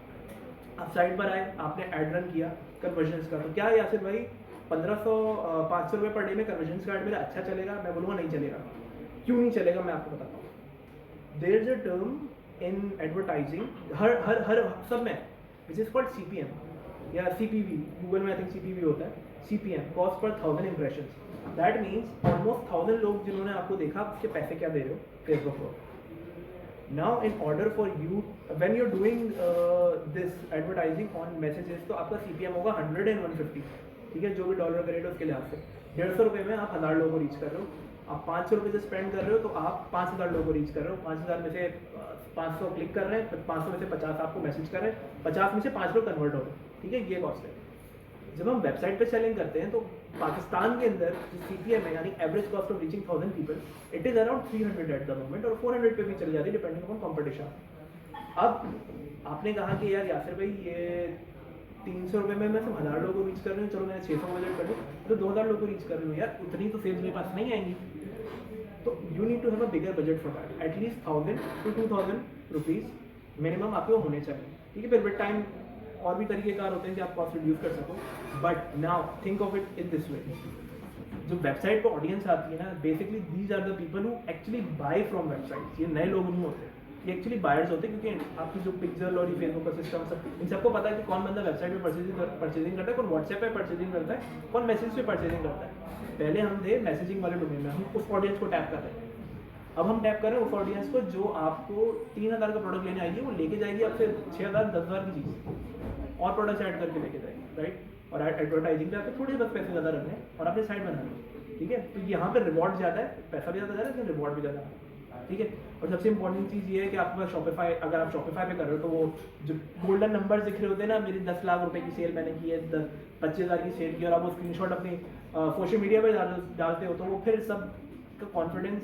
आप साइट पर आए, आपने ऐड रन किया कन्वर्जन्स का, तो क्या यासिर भाई 1500-500 रुपये पर डे में कन्वर्जन्स का ऐड मेरा अच्छा चलेगा? मैं बोलूँगा नहीं चलेगा। क्यों नहीं चलेगा मैं आपको बताता हूँ। There is a term in advertising हर सब में विच इज कॉल्ड CPM या CPV, गूगल में आई थिंक CPV होता है, CPM, cost per 1000 impressions. That means almost 1000 लोग जिन्होंने आपको देखा, उसके पैसे क्या दे रहे हो फेसबुक को। Now in order for you when you are doing this advertising on messages, तो आपका CPM होगा 100 and 150, ठीक है, जो भी डॉलर का रेट है उसके लिहाज से। 150 रुपये में आप 1000 लोगों को रीच कर रहे हो। आप 500 रुपये से स्पेंड कर रहे हो तो आप 5000 लोगों को रीच कर रहे हो। 5000 में से 500 क्लिक कर रहे हैं, 500 में से 50 आपको मैसेज कर रहे हैं, 50 में से 5 लोग कन्वर्ट हो रहे हैं, ठीक है, ये कॉस्ट है। जब हम वेबसाइट पे सेलिंग करते हैं तो पाकिस्तान के अंदर जो CPM है, यानी average cost of reaching 1000 people, it is around 300 eight the moment, और 400 पे भी चली जाती है डिपेंडिंग अपॉन कॉम्पिटिशन। अब आपने कहा कि यार यासिर भाई ये 300 रुपये में मैं सिर्फ 1000 लोगों को रीच कर रही हूँ, चलो मैंने 600 बजट कर लूँ, तो 2000 लोगों को रीच कर रही हूँ, यार उतनी तो सेल्स मेरे पास नहीं आएंगी। तो you need to have a bigger budget for that, at least 1000 to 2000 rupees minimum आपके होने चाहिए, ठीक है। फिर विद टाइम और भी तरीकेकार होते हैं कि आप कॉस्ट रिड्यूस कर सको, but now think of it in this way. जो वेबसाइट पर ऑडियंस आती है ना, basically these are the people who actually buy from website. ये नए लोग नहीं होते, ये एक्चुअली बायर्स होते हैं, क्योंकि आपकी जो पिक्सल और ये फेसबुक का सिस्टम सब इन सबको पता है कि कौन बंदा वेबसाइट पे परचेजिंग करता है, कौन व्हाट्सएप पे परचेजिंग करता है, कौन मैसेज पे परचेजिंग करता है। पहले हम थे मैसेजिंग वाले डोमेन में, हम उस ऑडियंस को टैप कर रहे हैं। अब हम टैप कर रहे हैं उस ऑडियंस को जो आपको 3000 का प्रोडक्ट लेने आएगी, वो लेके जाएगी आपसे 6000 10,000 की चीज़ और प्रोडक्ट ऐड करके लेके जाएगी, राइट। और एडवर्टाइजिंग पे आपको थोड़े बस पैसे ज़्यादा रखने हैं और आपने साइट बना ली, ठीक है। तो यहाँ पे रिवॉर्ड ज़्यादा है, पैसा भी ज़्यादा जा रहा है, लेकिन रिवॉर्ड भी ज़्यादा है, ठीक है। और सबसे इंपॉर्टेंट चीज़ ये है कि आपके पास शॉपिफाई, अगर आप शॉपिफाई पे कर रहे हो तो वो जो गोल्डन नंबर दिख रहे होते हैं ना, मेरी 10 लाख रुपए की सेल मैंने की है, 25,000 की सेल की, और आप वो स्क्रीनशॉट अपनी सोशल मीडिया पे डालते हो, तो वो फिर सब का कॉन्फिडेंस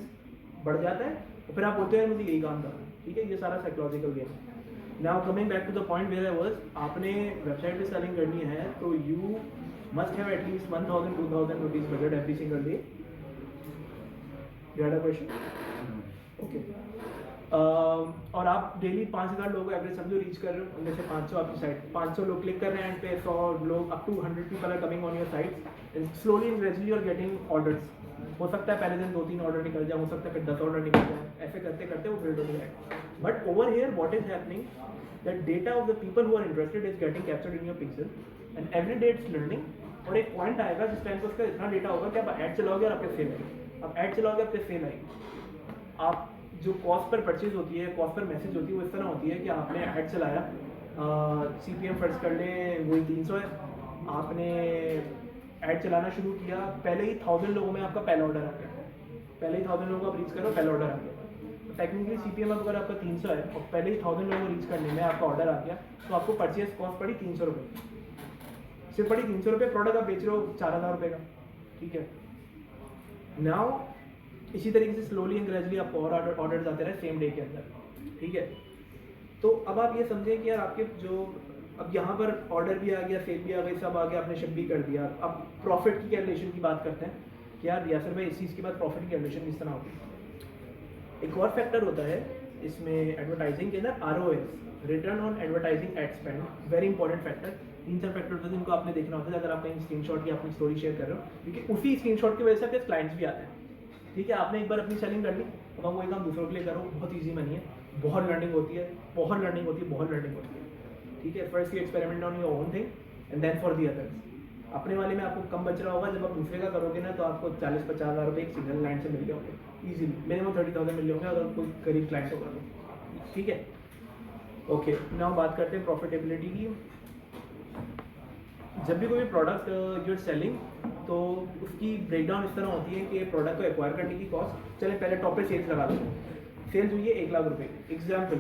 बढ़ जाता है और फिर आप बोलते हो मुझे यही काम करना है, ठीक है। ये सारा साइकोलॉजिकल गेम है। Now coming back to the point where I was, आपने वेबसाइट पे सेलिंग करनी है तो you must have at least 1,000-2,000 rupees budget every single day. You had a question? Okay. और आप डेली 5,000 लोगों को एवरेज समझो रीच कर रहे हो, उनमें से 500 आपकी साइट, 500 लोग क्लिक कर रहे हैं एंड पे 100 लोग, up to 100 people are coming on your site and slowly and gradually you are getting orders. हो सकता है पहले दिन 2-3 ऑर्डर निकल जाए, हो सकता है फिर 10 ऑर्डर निकल जाए, ऐसे करते करते वो बिल्ड हो जाएगा। But over here what is happening, that data of the people who are interested is getting captured in your pixel and every day it's learning. और एक पॉइंट आएगा जिस टाइम पे उसका इतना डेटा होगा कि आप ऐड चलाओगे और आपके सेल आएगी, आप ऐड चलाओगे आपके सेल आएगी। आप जो कॉस्ट पर परचेज होती है, कॉस्ट पर मैसेज होती है, वो इस तरह होती है कि आपने ऐड चलाया, CPM फर्स्ट कर लें वही 300 है, आपने ऐड चलाना शुरू किया, पहले ही 1000 लोगों में आपका पहला ऑर्डर आ गया, पहले ही 1000 लोगों को आप रीच करो, पहला ऑर्डर आ गया। तो टेक्निकली CPM अगर आपका 300 है और पहले ही 1000 लोगों को रीच करने में आपका ऑर्डर आ गया, तो आपको परचेज कॉस्ट पड़ी 300 रुपये, सिर्फ पड़ी 300 रुपये। प्रोडक्ट आप बेच रहे हो 4,000 रुपये का, ठीक है। नाउ इसी तरीके से स्लोली एंड ग्रेजुअली आपको और ऑर्डर्स आते रहे सेम डे के अंदर, ठीक है। तो अब आप ये समझें कि यार आपके जो अब यहाँ पर ऑर्डर भी आ गया, सेल भी आ गई, सब आ गया, आपने शिप भी कर दिया। अब प्रॉफिट की कैलकुलेशन की बात करते हैं कि यार यासर भाई इस चीज़ के बाद प्रॉफिट की कैलकुलेशन किस तरह होगी। एक और फैक्टर होता है इसमें एडवर्टाइजिंग के अंदर, ROAS, return on advertising ad spend, very important factor. 3-4 factor होते हैं जिनको आपने देखना होता है अगर आप कहीं स्क्रीनशॉट या अपनी स्टोरी शेयर कर रहे हो, क्योंकि उसी स्क्रीनशॉट की वजह से आपके क्लाइंट्स भी आते हैं, ठीक है। आपने एक बार अपनी सेलिंग कर ली, अब आप वही काम दूसरों के लिए करो, बहुत ईजी मनी है, बहुत लर्निंग होती है, बहुत लर्निंग होती है, बहुत लर्निंग होती है, ठीक है। First you experiment on your own thing and then for the others. अपने वाले में आपको कम बच रहा होगा, जब आप दूसरे का करोगे ना तो आपको 40-50 हज़ार रुपये एक सिंगल क्लाइंट से मिल गए होंगे ईजिली, मिनिमम 30,000 मिल होंगे अगर कोई गरीब क्लाइंट होगा तो, ठीक है। ओके, नाउ बात करते हैं प्रॉफिटेबिलिटी की। जब भी कोई प्रोडक्ट यू आर सेलिंग तो उसकी ब्रेकडाउन इस तरह होती है कि प्रोडक्ट को एक्वायर करने की कॉस्ट, चलें पहले टॉप पे सेल्स लगा दो, सेल्स हुई है 1 लाख रुपये, एग्जाम्पल।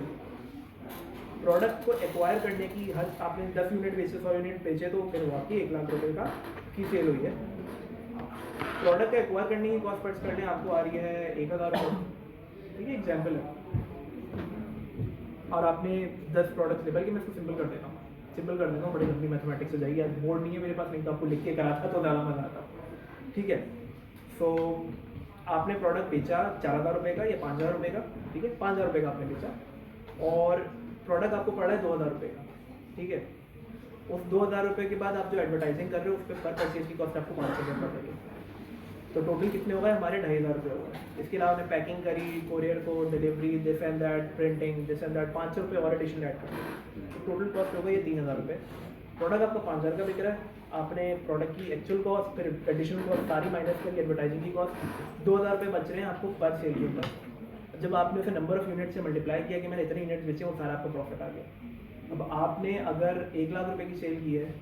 प्रोडक्ट को एक्वायर करने की हर आपने 10 यूनिट बेचे, 100 यूनिट बेचे, तो फिर हुआ कि 1 लाख रुपये का की सेल हुई है। प्रोडक्ट को एक्वायर करने की कॉस्ट पर्च करने आपको आ रही है 1,000 रुपये, ठीक है, एग्जाम्पल है। और आपने 10 प्रोडक्ट्स ले, बल्कि मैं इसको सिंपल कर देता हूँ, बड़ी लंबी मैथमेटिक्स हो जाएगी, आज बोर्ड नहीं है मेरे पास, नहीं तो आपको लिख के कराता तो ज़्यादा मजा आता, ठीक है। सो आपने प्रोडक्ट बेचा 4,000 रुपये का या 5,000 रुपये का, ठीक है, 5,000 रुपये का आपने बेचा और प्रोडक्ट आपको पड़ा है 2,000 रुपये का, ठीक है। उस 2,000 रुपये के बाद आप जो एडवर्टाइजिंग कर रहे हो उस पर परचेज की कॉस्ट आपको 500 रुपये पड़ रही है, तो टोटल कितने हो गए हमारे 2,500 रुपये हो गए। इसके अलावा हमने पैकिंग करी, कोरियर को, delivery, this and that, printing, this and that, 500 रुपये और एडिशनल ऐड कर दिए, तो टोटल कॉस्ट हो गई ये 3,000 रुपये। प्रोडक्ट आपका 5,000 का बिक रहा है, आपने प्रोडक्ट की एक्चुअल कॉस्ट फिर एडिशनल कॉस्ट सारी माइनस करके एडवर्टाइजिंग की कॉस्ट 2,000 रुपये बच रहे हैं आपको पर सेल के ऊपर। जब आपने उसे नंबर ऑफ यूनिट से मल्टीप्लाई किया कि मैंने इतने यूनिट बेचे, वो सारा आपका प्रॉफिट आ गया। अब आपने अगर 1 लाख रुपये की सेल की है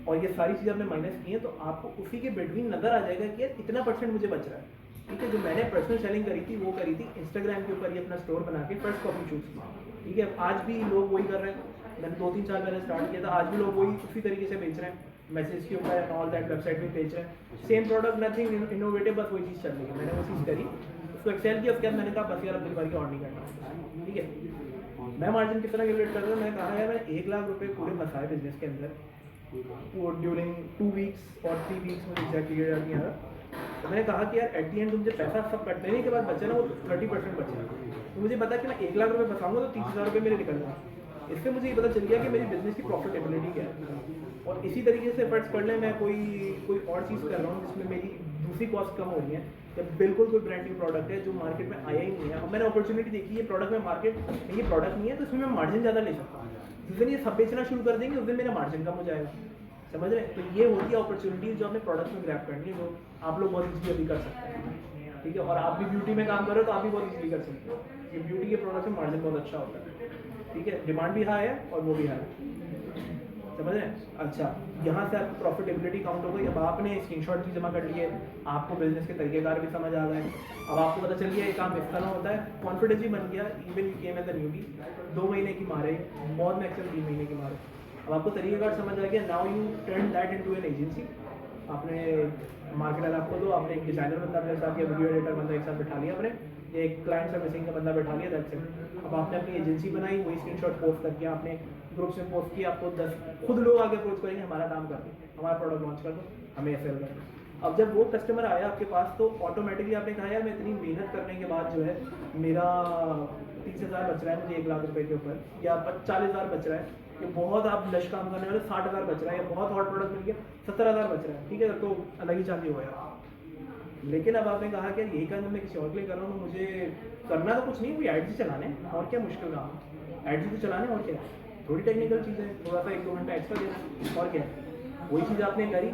और ये सारी चीज़ें आपने माइनस की हैं, तो आपको उसी के बिटवीन नज़र आ जाएगा कि यार इतना परसेंट मुझे बच रहा है, ठीक है। जो मैंने पर्सनल सेलिंग करी थी वो करी थी इंस्टाग्राम के ऊपर ही अपना स्टोर बना के फर्स्ट कॉपी चूज की, ठीक है। आज भी लोग वही कर रहे हैं, मैंने 2-3 साल पहले स्टार्ट किया था, आज भी लोग वही उसी तरीके से बेच रहे हैं, मैसेज के ऊपर एंड ऑल दैट, वेबसाइट पे बेच रहे हैं, सेम प्रोडक्ट, नथिंग इनोवेटिव, बस वही चीज़ चल रही है। मैंने वो चीज़ करी, उसको एक्सेल किया, उसके बाद मैंने कहा बस यार अपनी बार की और नहीं करना, ठीक है। मैं मार्जिन किस तरह कैलकुलेट कर रहा हूँ, मैंने कहा यार मैंने 1 लाख रुपये पूरे फंसाए बिजनेस के अंदर, वो ड्यूरिंग 2 वीक्स और 3 वीक्स में एग्जैक्टली ये नहीं आ रहा। तो मैंने कहा कि यार एट दी एंड तुम जो पैसा सब कट लेने के बाद बचे ना वो 30% बचे, तो मुझे पता कि मैं 1 लाख रुपये फंसाऊंगा तो 30,000 रुपये मेरे निकल जाए। इससे मुझे ये पता चल गया कि मेरी बिजनेस की प्रॉफिटेबिलिटी क्या है। और इसी तरीके से एफर्ट्स कर लें, मैं कोई और चीज़ कर रहा हूँ जिसमें मेरी दूसरी कॉस्ट कम हो रही है, या बिल्कुल कोई ब्रांड न्यू प्रोडक्ट है जो मार्केट में आया ही नहीं है, अब मैंने अपॉर्चुनिटी देखी ये प्रोडक्ट में मार्केट ये प्रोडक्ट नहीं है तो इसमें मैं मार्जिन ज़्यादा ले सकता हूँ, जिस दिन ये सब बेचना शुरू कर देंगे उस दिन मेरा मार्जिन कम हो जाएगा, समझ रहे हैं? तो ये होती है अपॉर्चुनिटीज़ जो आपने प्रोडक्ट में ग्रैब करनी है, जो आप लोग बहुत ईजिली अभी कर सकते हैं, ठीक है? और आप भी ब्यूटी में काम कर रहे हो तो आप भी बहुत ईजिली कर सकते हो, ये ब्यूटी के प्रोडक्ट में मार्जिन बहुत अच्छा होता है, ठीक है? डिमांड भी हाई है और वो भी हाई है, समझ रहे हैं? अच्छा, यहाँ से आपकी प्रॉफिटेबिलिटी काउंट हो गई। अब आपने स्क्रीनशॉट भी जमा कर लिए, आपको बिजनेस के तरीकेकार भी समझ आ गए, अब आपको पता चल गया ये काम इस तरह होता है, कॉन्फिडेंस भी बन गया। Even you came as a newbie, 2 महीने की मारे, बहुत मैक्सिमम 3 महीने की मारे, अब आपको तरीकेकार समझ आ गया। Now U turn that into an agency. आपने मार्केटर आपको दो, आपने एक डिजाइनर बंदा अपने साथ या वीडियो एडिटर बंदा एक साथ बैठा लिया, आपने एक क्लाइंट सर्विसिंग का बंदा बैठा लिया, दैट्स इट। अब आपने अपनी एजेंसी बनाई, वही स्क्रीनशॉट पोस्ट करके आपने ग्रुप्स में पोस्ट किया, आपको 10 खुद लोग आगे अप्रोच करेंगे, हमारा काम कर दो, हमारा प्रोडक्ट लॉन्च कर दो, हमें सेल कर दो। अब जब वो कस्टमर आया आपके पास तो ऑटोमेटिकली आपने कहा यार मैं इतनी मेहनत करने के बाद जो है मेरा 30,000 बच रहा है मुझे 1 लाख रुपए के ऊपर, या 40,000 बच रहा है, ये बहुत आप लश काम करने वाले 60,000 बच रहा है, या बहुत हॉट प्रोडक्ट मिल गया 70,000 बच रहा है, ठीक है? तो अलग ही चार्ज हो गया। लेकिन अब आपने कहा कि यही काम मैं किसी और के लिए कर रहा हूँ, मुझे करना तो कुछ नहीं, कोई एड्स ही चलाने हैं, और क्या मुश्किल काम है, एड्स ही तो चलाने, और क्या थोड़ी टेक्निकल चीज़ है, थोड़ा सा 1-2 घंटा एक्स्ट्रा देना, और क्या वही चीज़ आपने करी।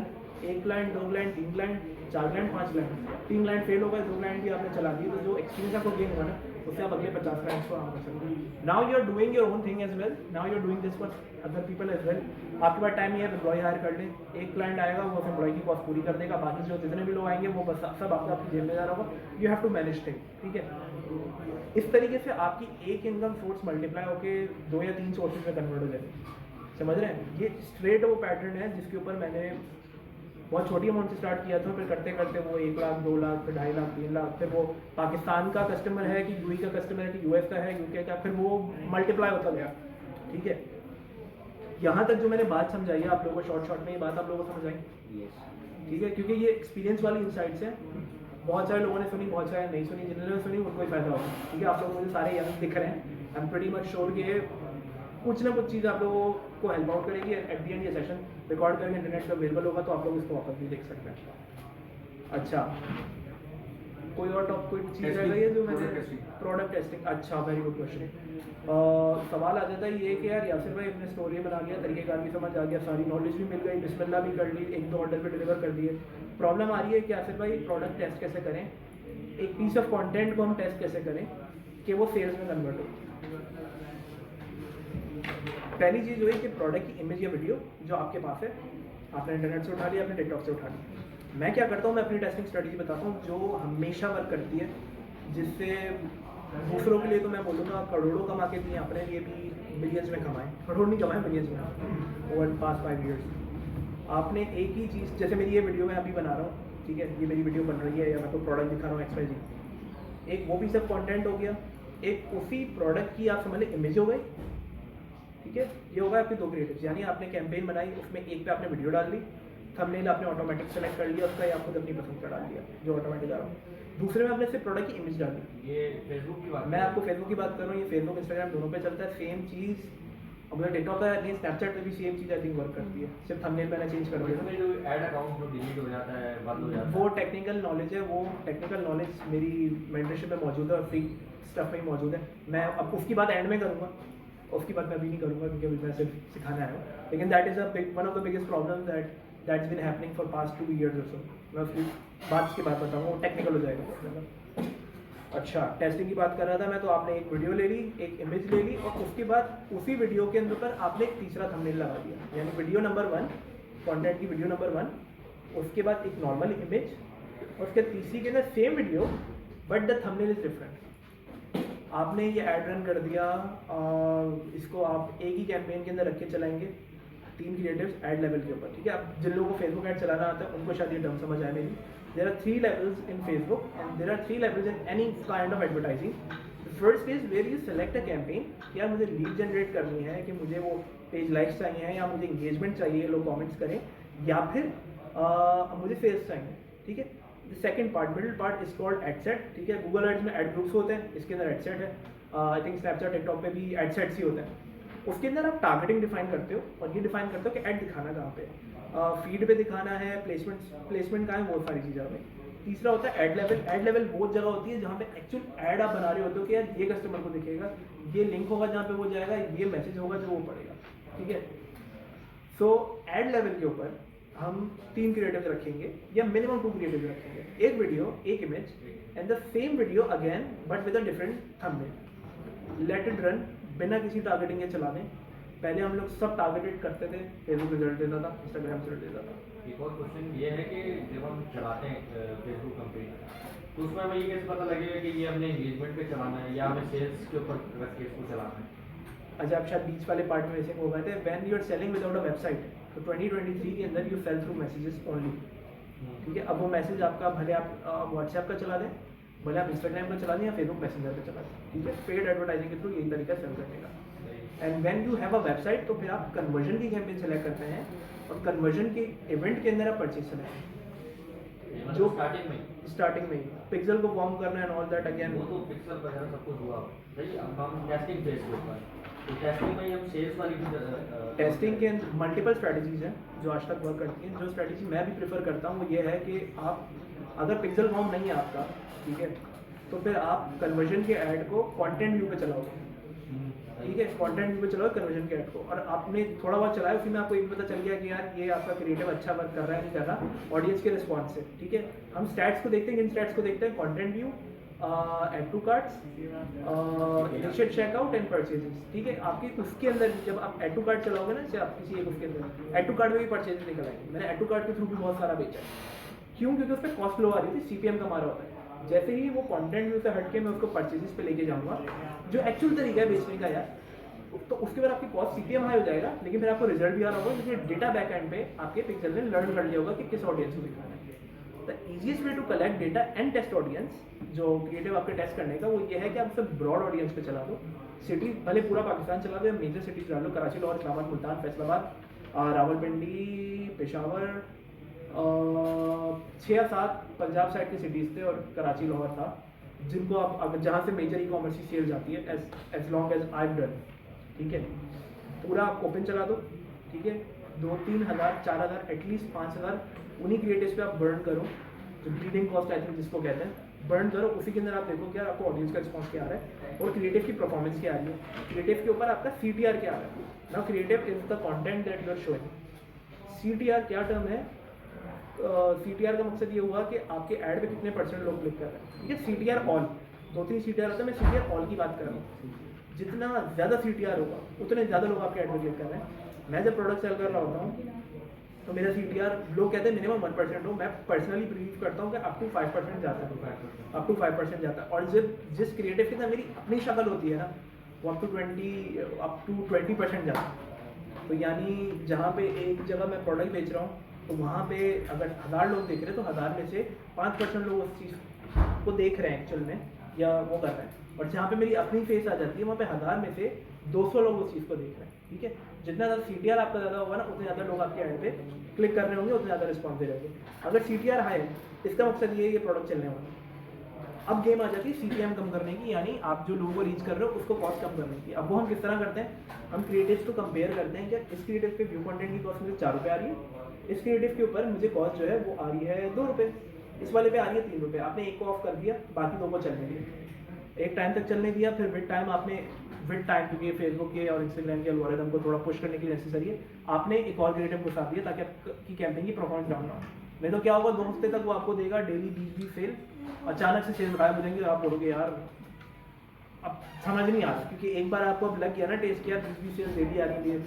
1 client, 2 client, 3 client, 4 client, 5 client, 3 client fail हो गए, 2 क्लाइंट भी आपने चला दिए, तो जो एक्सपीरियंस आपको गेन हुआ ना उससे आप अगले 50 क्लाइंट्स को आराम कर सकते हैं। Now you are doing your own thing as well, now you are doing this for other people as well. आपके पास टाइम नहीं है, एम्प्लॉय हायर कर लें, 1 क्लाइंट आएगा वो एम्प्लॉय की कॉस्ट पूरी कर देगा, बाकी जो जितने भी लोग आएंगे वो बस सब आपकी जेब में जा रहा होगा, you have to manage thing, ठीक है? इस तरीके से आपकी एक इनकम सोर्स मल्टीप्लाई होकर 2 या 3 सोर्सेज में कन्वर्ट हो जाएगी, समझ रहे हैं? ये स्ट्रेट वो पैटर्न है जिसके ऊपर मैंने बहुत छोटी अमाउंट से स्टार्ट किया था, फिर करते करते वो 1 लाख, 2 लाख, फिर 2.5 लाख, 3 लाख, फिर वो पाकिस्तान का कस्टमर है कि यूई का कस्टमर है कि यूएस का है, यूके का, फिर वो मल्टीप्लाई होता गया, ठीक है? यहाँ तक जो मैंने बात समझाई है आप लोगों को, शॉर्ट में ये बात आप लोगों को समझ आई, ठीक है? क्योंकि ये एक्सपीरियंस वाली इंसाइट्स है, बहुत सारे लोगों ने सुनी, बहुत सारे नहीं सुनी, जिन्होंने सुनी उनको ही फायदा होगा, ठीक है? आप लोग मुझे सारे यंग दिख रहे हैं, I am pretty much sure कि कुछ ना कुछ चीज़ आप लोगों को हेल्प आउट करेगी। एट दी एंड ये सेशन रिकॉर्ड करके इंटरनेट पर अवेलेबल होगा, तो आप लोग इसको वापस भी देख सकते हैं। अच्छा, कोई और टॉप कोई चीज़ रह गई है जो मैंने प्रोडक्ट टेस्टिंग, अच्छा वेरी गुड क्वेश्चन। सवाल आ जाता है ये कि यार यासिर भाई अपने स्टोरी बना गया, तरीकेकार भी समझ आ गया, सारी नॉलेज भी मिल गई, बिस्मिल्लाह भी कर ली, 1-2 ऑर्डर भी डिलीवर कर दिए, प्रॉब्लम आ रही है कि यासिर भाई प्रोडक्ट टेस्ट कैसे करें, एक पीस ऑफ कंटेंट को हम टेस्ट कैसे करें कि वो सेल्स में कन्वर्ट हो। पहली चीज़ वही कि प्रोडक्ट की इमेज या वीडियो जो आपके पास है, आपने इंटरनेट से उठा लिया, आपने टिकटॉक से उठा लिया। मैं क्या करता हूँ, मैं अपनी टेस्टिंग स्ट्रेटजी बताता हूँ जो हमेशा वर्क करती है, जिससे दूसरों के लिए तो मैं बोलूँगा करोड़ों कमा के दिए, अपने लिए भी बिलियंस में कमाएं, करोड़ नहीं कमाएं, बिलियंस में ओवर पास्ट 5 ईयर्स। आपने एक ही चीज़, जैसे मेरी ये वीडियो मैं अभी बना रहा हूँ, ठीक है, ये मेरी वीडियो बन रही है या मैं तो प्रोडक्ट दिखा रहा हूँ XYZ, एक वो भी सब कंटेंट हो गया, एक उसी प्रोडक्ट की आप समझ लें इमेज हो गई, ठीक है? ये होगा आपके 2 क्रिएटिव्स, यानी आपने कैंपेन बनाई, उसमें एक पे आपने वीडियो डाल दी, थंबनेल आपने ऑटोमेटिक सेलेक्ट कर लिया, उसका आप खुद अपनी पसंद का डाल दिया जो ऑटोमेटिक आ रहा है, दूसरे में आपने सिर्फ प्रोडक्ट की इमेज डाली। ये फेसबुक की बात, मैं आपको फेसबुक की बात कर रहा हूँ, ये फेसबुक इंस्टाग्राम दोनों पे चलता है, सेम चीज़। अब मुझे टिकटॉक का नहीं, स्नैपचैट पे भी same cheese I think work करती है, सिर्फ थंबनेल मैंने चेंज कर दिया। जो ऐड अकाउंट जो डिलीट हो जाता है, बंद हो जाता है, वो टेक्निकल नॉलेज है, वो टेक्निकल नॉलेज मेरी मेंटरशिप में मौजूद है और फ्री स्टफ में ही मौजूद है। मैं अब उसकी बात एंड में करूँगा, उसकी बात मैं अभी नहीं करूँगा क्योंकि अभी मैं सिर्फ सिखाना है, लेकिन that is one of the biggest problem that's been happening for past 2 years or so. मैं उसकी बात के बाद बताऊँगा, वो टेक्निकल हो जाएगा। अच्छा, टेस्टिंग की बात कर रहा था मैं, तो आपने एक वीडियो ले ली, एक इमेज ले ली, और उसके बाद उसी वीडियो के अंदर पर आपने एक तीसरा थंबनेल लगा दिया, यानी वीडियो नंबर 1, कंटेंट की वीडियो नंबर 1, उसके बाद एक नॉर्मल इमेज, और उसके तीसरी के अंदर same video but the thumbnail is different. आपने ये ऐड रन कर दिया, इसको आप एक ही कैंपेन के अंदर रख के चलाएंगे, 3 क्रिएटिव्स ऐड लेवल के ऊपर, ठीक है? अब जिन लोगों को फेसबुक ऐड चलाना आता है उनको शायद ये टर्म समझ आए मेरी। There are 3 levels in Facebook and there are 3 levels in any kind of advertising. The first is where you select a campaign, कि यार मुझे लीड जनरेट करनी है, कि मुझे वो पेज लाइक्स चाहिए हैं, या मुझे इंगेजमेंट चाहिए, लोग कमेंट्स करें, या फिर मुझे सेल्स चाहिए, ठीक है? The second part, middle part is called ad set, ठीक है? गूगल एड्स में एड ग्रुप्स होते हैं, इसके अंदर एड सेट है, आई थिंक स्नैपचैट टिकटॉक पे भी एड सेट्स ही होते हैं। उसके अंदर आप टारगेटिंग डिफाइन करते हो और ये डिफाइन करते हो कि ऐड दिखाना कहाँ पे, फीड पे दिखाना है, प्लेसमेंट कहाँ है, बहुत सारी चीज़ें हमें। तीसरा होता है ऐड लेवल। ऐड लेवल वो जगह होती है जहाँ पे एक्चुअल ऐड आप बना रहे होते हो कि यार ये कस्टमर को दिखेगा, ये लिंक होगा जहाँ पे वो जाएगा, ये मैसेज होगा जो वो पढ़ेगा, ठीक है। सो ऐड लेवल के ऊपर हम 3 क्रिएटिव रखेंगे या मिनिमम 2 क्रिएटिव रखेंगे, एक वीडियो, एक image and the same video again but with a different thumbnail. Let it run, बिना किसी टारगेटिंग के चला दें। पहले हम लोग सब टारगेटेड करते थे, फेसबुक रिजल्ट देता था, इंस्टाग्राम रिजल्ट देता था। एक और क्वेश्चन ये है कि जब हम चलाते हैं फेसबुक कंपनी, तो उसमें हमें ये कैसे पता लगेगा कि ये हमने एंगेजमेंट पे चलाना है या हमें सेल्स के ऊपर रख के इसको चलाना है? अच्छा, आप शायद बीच वाले पार्ट में ऐसे हो गए थे, when you are selling without a website, तो 2023 के अंदर you sell through messages only, ठीक है। अब वो मैसेज आपका भले आप व्हाट्सएप का चला दें, भले आप इंस्टाग्राम का चला दें या फेसबुक मैसेंजर का चला दें, ठीक है। पेड एडवर्टाइजिंग के थ्रू यही तरीका सेल करने का। And when you have a website, तो फिर आप कन्वर्जन की कैंपेन सेलेक्ट करते हैं और कन्वर्जन के इवेंट के अंदर आप परचेज सेलेक्ट जो स्टार्टिंग में ही पिक्सल को फॉर्म करना एंड ऑल दैट अगेन। वो तो पिक्सल वगैरह सब कुछ हुआ भाई। अब हम टेस्टिंग फेज के ऊपर, तो टेस्टिंग में ही हम सेल्स वाली टेस्टिंग के मल्टीपल स्ट्रैटेजीज हैं जो आज तक वर्क करती हैं। जो स्ट्रैटेजी मैं भी प्रेफर करता हूँ वो ये है कि आप अगर पिक्सल फॉर्म नहीं है आपका, ठीक है, तो फिर आप कन्वर्जन के ऐड को कंटेंट व्यू पे चलाओगे, ठीक है। कंटेंट व्यू पे चलाओ कन्वर्जन के ऐड को, और आपने थोड़ा बहुत चलाया, उसी में आपको ये भी पता चल गया कि यार ये आपका क्रिएटिव अच्छा वर्क कर रहा है नहीं कर रहा, ऑडियंस के रिस्पॉन्स से, ठीक है। हम स्टैट्स को देखते हैं, इन स्टैट्स को देखते हैं, content view, add to carts, initiate checkout and purchases, ठीक है। आपके उसके अंदर जब आप एड टू कार्ट चलाओगे ना, जैसे आप किसी एक उसके अंदर एड टू कार्ट में भी परचेजेस निकल आएंगे। मैंने एड टू कार्ट के थ्रू भी बहुत सारा बेचा है, क्यों? क्योंकि उस पर कॉस्ट लो आ रही थी, सीपीएम कम आ रहा होता है। जैसे ही वो कंटेंट व्यू से हट के मैं उसको परचेजेस पे लेके जाऊंगा, जो एक्चुअल तरीका है बेचने का यार, तो उसके बाद आपकी कॉस्ट सीपीएम हाई हो जाएगा, लेकिन फिर आपको रिजल्ट भी आ रहा होगा, क्योंकि डेटा बैक एंड पे आपके पिक्सल ने लर्न कर लिया होगा कि किस ऑडियंस को दिखाना है। The easiest way to collect data and test audience, जो क्रिएटिव आपके टेस्ट करने का, वो ये है कि आप उसे ब्रॉड ऑडियंस पे चला दो। सिटी भले पूरा पाकिस्तान चला दो, मेजर सिटीज डाल लो, कराची, लाहौर, इस्लामाबाद, मुल्तान, फैसलाबाद, रावलपिंडी, पेशावर, 6 या 7 पंजाब साइड की सिटीज़ थे और कराची, लाहौर था, जिनको आप अगर जहाँ से मेजर ई कॉमर्स की सेल जाती है, as long as I done, ठीक है। पूरा आप ओपन चला दो, ठीक है। 2-3 हज़ार, 4 हज़ार, एटलीस्ट 5 हज़ार उन्हीं क्रिएटिव्स पे आप बर्न करो, जो ब्रीडिंग कॉस्ट आई थिंक जिसको कहते हैं, बर्न करो। उसी के अंदर आप देखो क्या आपको ऑडियंस का रिस्पॉन्स क्या आ रहा है और क्रिएटिव की परफॉर्मेंस क्या आ रही है, क्रिएटिव के ऊपर आपका CTR क्या आ रहा है। Now creative is the content that you are showing. CTR क्या टर्म है? CTR का मकसद ये हुआ कि आपके ऐड पे कितने % लोग क्लिक कर रहे हैं, ठीक है। CTR ऑल, 2-3 CTR होता है, मैं CTR ऑल की बात कर रहा हूँ। जितना ज़्यादा CTR होगा उतने ज़्यादा लोग आपके ऐड पे क्लिक कर रहे हैं। मैं जब प्रोडक्ट सेल कर रहा होता हूँ तो मेरा CTR, लोग कहते हैं मिनिमम 1% हो, मैं पर्सनली बिलीव करता हूँ कि अप टू 5% जाता है, अप टू 5% जाता है। और जब जिस क्रिएटिव के साथ मेरी अपनी शक्ल होती है ना, वो अप टू 20% जाता है। तो यानी जहाँ पे एक जगह मैं प्रोडक्ट बेच रहा हूँ, तो वहाँ पे अगर 1000 लोग देख रहे हैं तो 1000 में से 5% लोग उस चीज़ को देख रहे हैं एक्चुअल में, या वो कर रहे हैं। और जहाँ पे मेरी अपनी फेस आ जाती है, वहाँ पे 1000 में से 200 लोग उस चीज़ को देख रहे हैं, ठीक है। जितना ज़्यादा CTR आपका ज़्यादा होगा ना, उतने ज़्यादा लोग आपके ऐड पे क्लिक कर रहे होंगे, उतने ज़्यादा रिस्पॉन्स दे रहे होंगे। अगर CTR हाई है, इसका मकसद ये है ये प्रोडक्ट चलने वाला है। अब गेम आ जाती है CPM कम करने की, यानी आप जो लोगों को रीच कर रहे हो उसको कॉस्ट कम करने की। अब वो हम किस तरह करते हैं? हम क्रिएटिव्स को कंपेयर करते हैं, क्या इस क्रिएटिव पे व्यू कंटेंट की कॉस्ट मुझे 4 रुपये आ रही है, इस क्रिएटिव के ऊपर मुझे कॉस्ट जो है वो आ रही है 2 रुपये, इस वाले पे आ रही है 3 रुपये। आपने एक को ऑफ कर दिया, बाकी 2 को चलने दिया, एक टाइम तक चलने दिया, फिर विद टाइम आपने क्योंकि फेसबुक के और इंस्टाग्राम के एल्गोरिथम को थोड़ा पुश करने के लिए नेसेसरी है, आपने एक और क्रिएटिव को साथ दिया ताकि आपकी कैंपेन की परफॉर्मेंस डाउन ना हो। नहीं तो क्या होगा, 2 हफ्ते तक वो आपको देगा डेली 20 सेल, अचानक से सेल गायब हो जाएंगे और आप बोलोगे यार अब समझ नहीं आ रहा, क्योंकि एक बार आपको अब लग गया ना टेस्ट किया, 20 सेल डेली आ रही है,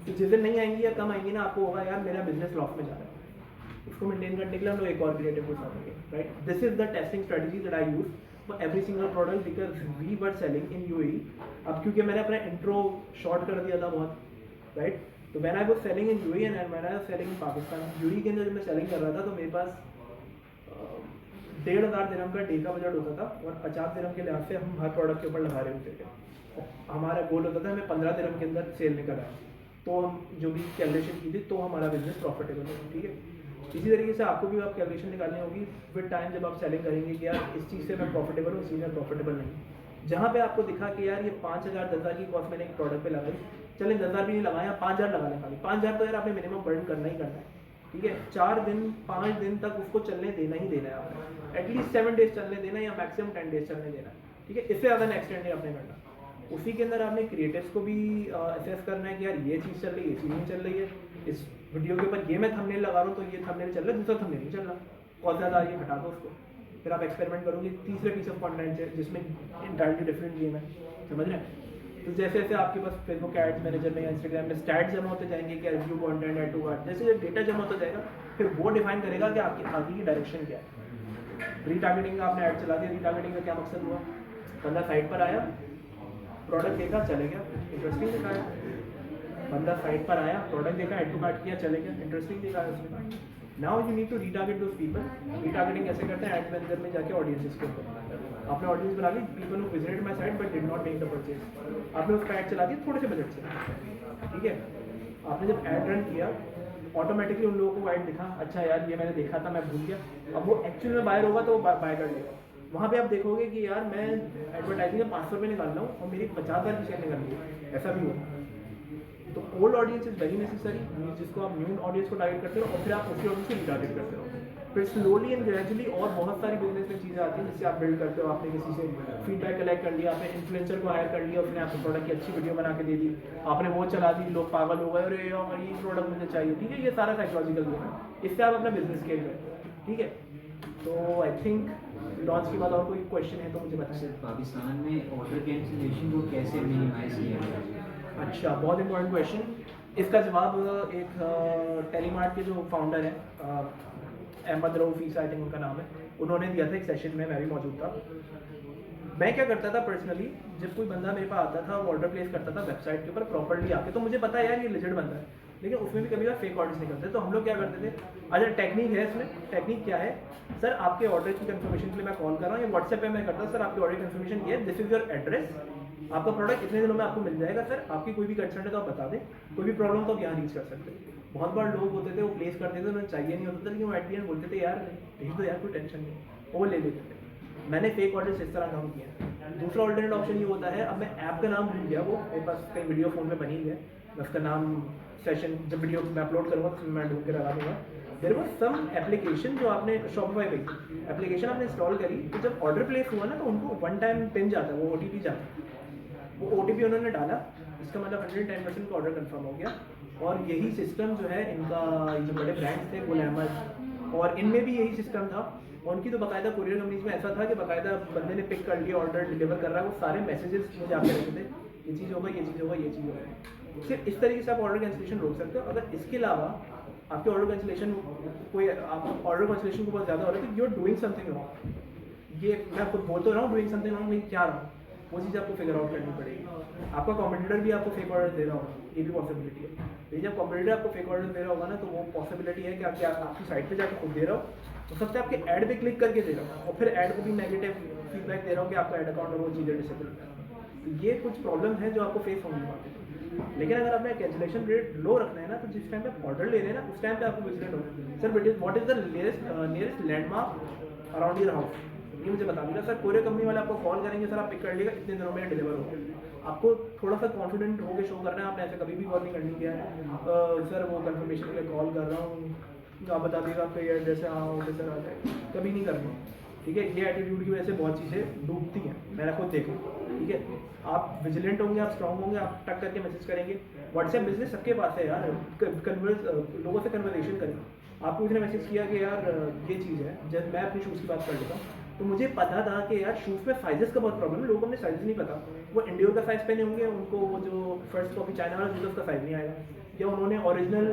तो जिस दिन नहीं आएंगी या कम आएंगी ना, आपको होगा यार मेरा बिजनेस लॉस में जा रहा है। उसको मेंटेन करने के लिए हम लोग एक और क्रिएटिव को साथ देंगे, right. This is the testing strategy that I use for every single product because we were selling in UAE। अब क्योंकि मैंने अपना इंट्रो शॉर्ट कर दिया था बहुत, राइट। तो when I was selling in UAE and when I was selling in Pakistan, UAE के अंदर जब मैं सेलिंग कर रहा था तो मेरे पास 1500 दिरहम का डे का बजट होता था, और 50 दिरहम के लिहाज से हम हर प्रोडक्ट के ऊपर लगा रहे होते थे। हमारा गोल होता था हमें 15 दिरहम के अंदर सेल में कराए, तो हम जो भी कैलकुलेशन की थी तो हमारा बिजनेस प्रॉफिटेबल होगा, ठीक है। इसी तरीके से आपको भी आप कैलकुलेशन निकालनी होगी विद टाइम, जब आप सेलिंग करेंगे कि यार इस चीज़ से मैं प्रॉफिटेबल हूँ, इस चीज़ में प्रॉफिटेबल नहीं। जहाँ पे आपको दिखा कि यार ये 5000 10,000 की कॉस्ट मैंने एक प्रोडक्ट पे लगाई, चलें 10,000 भी नहीं लगाया, 5000 लगा लें खाली, 5000 तो यार आपने मिनिमम बर्न करना ही करना है, ठीक है, 4 दिन 5 दिन तक उसको चलने देना ही देना है आपने, एटलीस्ट 7 डेज चलने देना या मैक्सिमम 10 डेज चलने देना, ठीक है, इससे ज़्यादा एक्सटेंड नहीं आपने करना। उसी के अंदर आपने क्रिएटर्स को भी असेस करना है कि यार ये चीज़ चल रही है, ये चीज़ नहीं चल रही है, इस वीडियो के ऊपर ये मैं थंबनेल लगा रहा हूँ तो ये थंबनेल चल रहा है, दूसरा थंबनेल नहीं चल रहा, बहुत ज़्यादा ये हटा दो उसको। फिर आप एक्सपेरिमेंट करोगे तीसरे पीस ऑफ कंटेंट है जिसमें इंटायरली डिफरेंट गेम है, समझ रहे हैं। तो जैसे जैसे आपके पास फेसबुक एड्स मैनेजर में या इंस्टाग्राम में स्टैट्स जमा होते जाएंगे कि review content add to cart, जैसे जैसे डेटा जमा होता जाएगा फिर वो डिफाइन करेगा कि आपकी आगे की डायरेक्शन क्या है। रीटारगेटिंग का आपने ऐड चला दिया, रीटारगेटिंग का क्या मकसद हुआ, बंदा साइट पर आया, प्रोडक्ट देखा, चले गया, इंटरेस्टिंग दिखाया, बंदा साइट पर आया, प्रोडक्ट देखा, ऐड टू कार्ट किया, चले गया, इंटरेस्टिंग दिखाया उसने। Now you need to retarget those people. Retargeting कैसे करते हैं, एड मैनेजर में जाके ऑडियंसेस के ऊपर आपने ऑडियंस बना ली, people who visited my site but did not make the purchase, आपने उसका ऐड चला दिया थोड़े से बजट से, ठीक है। आपने जब ऐड रन किया ऑटोमेटिकली उन लोगों को ऐड दिखा, अच्छा यार ये मैंने देखा था मैं भूल गया, अब वो एक्चुअल में बायर होगा तो वो बाय कर लेगा। वहाँ पे आप देखोगे कि यार मैं एडवर्टाइजिंग में 500 रुपये निकाल रहा हूँ और मेरी 50,000 की शेयर निकल रही है, ऐसा भी होगा। तो old audience is very necessary, जिसको आप न्यू ऑडियंस को टारगेट करते हो और फिर आप उसी ऑडियंस को रिटारगेट करते हो। फिर स्लोली एंड ग्रेजुअली और बहुत सारी बिजनेस में चीज़ें आती हैं जिससे आप बिल्ड करते हो। आपने किसी से फीडबैक कलेक्ट कर लिया, आपने इन्फ्लुएंसर को हायर कर लिया, उसने आपको प्रोडक्ट की अच्छी वीडियो बना के दे दी, आपने वो चला दी, लोग पागल हो गए, अरे यार ये प्रोडक्ट मुझे चाहिए, ठीक है। ये सारा साइकोलॉजिकल गेम है, इससे आप अपना बिजनेस स्केल करें, ठीक है। तो आई थिंक लॉन्च के बाद और कोई क्वेश्चन है तो मुझे बता सर पाकिस्तान में ऑर्डर कैंसिलेशन को कैसे मिनिमाइज किया जाए? अच्छा, बहुत इंपॉर्टेंट क्वेश्चन। इसका जवाब एक टेलीमार्ट के जो फाउंडर हैं अहमद रऊफी आई थिंक उनका नाम है, उन्होंने दिया था एक सेशन में, मैं भी मौजूद था। मैं क्या करता था पर्सनली, जब कोई बंदा मेरे पास आता था वो ऑर्डर प्लेस करता था वेबसाइट के ऊपर प्रॉपर्ली आके, तो मुझे पता है यार ये लेजिट बंदा है, लेकिन उसमें भी कभी बार फेक ऑर्डर्स निकलते। तो हम लोग क्या करते थे, अच्छा टेक्निक है इसमें, टेक्निक क्या है सर, आपके ऑर्डर की कंफर्मेशन के लिए मैं कॉल कर रहा हूँ या व्हाट्सएप पे मैं करता हूँ, सर आपकी ऑर्डर कंफर्मेशन ये है, दिस इज योर एड्रेस, आपका प्रोडक्ट इतने दिनों में आपको मिल जाएगा, सर आपकी कोई भी कंसर्न है तो आप बता दें, कोई भी प्रॉब्लम तो आप यहाँ रीच कर सकते हैं। बहुत बार लोग होते थे वो प्लेस करते थे, उन्हें चाहिए नहीं होता था, लेकिन वो एट दी एंड बोलते थे यार भेज दो यार, कोई टेंशन नहीं, वो ले लेते थे। मैंने फेक ऑर्डर्स इस तरह काम किया। दूसरा ऑल्टरनेट ऑप्शन ये होता है, अब मैं ऐप का नाम भूल गया, वो मेरे पास कहीं वीडियो फोन में बनी हुई है, मैं उसका नाम सेशन जब वीडियो मैं अपलोड करूँगा तो मैं ढूंढ के लगा दूँगा। देयर वाज सम एप्लीकेशन जो आपने शॉपिफाई पे एप्लीकेशन आपने इंस्टॉल करी, तो जब ऑर्डर प्लेस हुआ ना तो उनको वन टाइम पिन जाता है, वो OTP जाता है, वो OTP उन्होंने डाला, इसका मतलब 110% का ऑर्डर कंफर्म हो गया। और यही सिस्टम जो है इनका, जो बड़े ब्रांड्स थे गुल अहमद और इनमें भी यही सिस्टम था। उनकी तो बाकायदा कुरियर कंपनीज में ऐसा था कि बाकायदा बंदे ने पिक कर लिया, ऑर्डर डिलीवर कर रहा है, वो सारे मैसेजेस मुझे आते रहते थे, ये चीज़ होगा, ये चीज़ होगा, ये चीज़ होगा। सिर्फ इस तरीके से आप ऑर्डर कैंसिलेशन रोक सकते हो। अगर इसके अलावा आपके ऑर्डर कैंसिलेशन कोई आप ऑर्डर कैंसिलेशन को बहुत ज़्यादा हो रहा है तो you are doing something wrong. ये मैं खुद बोल तो रहा हूँ डूइंग समथिंग रॉन्ग, मैं क्या रहा हूँ वो चीज़ आपको फिगर आउट करनी पड़ेगी। आपका कॉम्पिटिटर भी आपको फेक ऑर्डर दे रहा होगा, ये भी पॉसिबिलिटी है। लेकिन जब कॉम्पिटिटर आपको फेक ऑर्डर दे रहा होगा ना तो वो पॉसिबिलिटी है कि आपकी साइट पे जाकर खुद दे रहा हो, तो सबसे आपके ऐड पे क्लिक करके दे रहा हो और फिर ऐड को भी नेगेटिव फीडबैक दे रहा हूँ कि आपका ऐड अकाउंट और वो चीज़ें डिसेबल है। तो ये कुछ प्रॉब्लम है जो आपको फेस होंगी वहाँ पे। लेकिन अगर आपने कैंसिलेशन रेट लो रखना है ना, तो जिस टाइम पे आप ऑर्डर ले रहे हैं ना उस टाइम पे आपको विजिट हो, sir what is the nearest landmark around your house, ये मुझे बता दीजिएगा। सर कोरियर कंपनी वाले आपको कॉल करेंगे, सर आप पिक कर लीजिएगा, इतने दिनों में डिलीवर होगा। आपको थोड़ा सा कॉन्फिडेंट होकर शो करना है, आपने ऐसे कभी भी कॉल नहीं करनी किया है, सर वो कंफर्मेशन के लिए कॉल कर रहा हूँ, आप बता दीजिएगा आपका ये एड्रेस है, हाँ ओके सर आ जाए, कभी नहीं करना, ठीक है। ये एटीट्यूड की वजह से बहुत चीज़ें डूबती हैं, मैंने खुद देखा, ठीक है। आप विजिलेंट होंगे, आप स्ट्रॉन्ग होंगे, आप टक करके मैसेज करेंगे। व्हाट्सएप बिजनेस सबके पास है यार, लोगों से कन्वर्सेशन करें। आपको उसने मैसेज किया कि यार ये चीज़ है, जब मैं अपनी शूज़ की बात कर लेता हूँ तो मुझे पता था कि यार शूज़ में साइजेस का बहुत प्रॉब्लम है, लोगों को अपने साइज नहीं पता, वो इंडियो का साइज़ पहने होंगे, उनको वो जो फर्स्ट कॉपी चाइना वाला जूता उसका साइज़ नहीं आएगा, या उन्होंने ओरिजिनल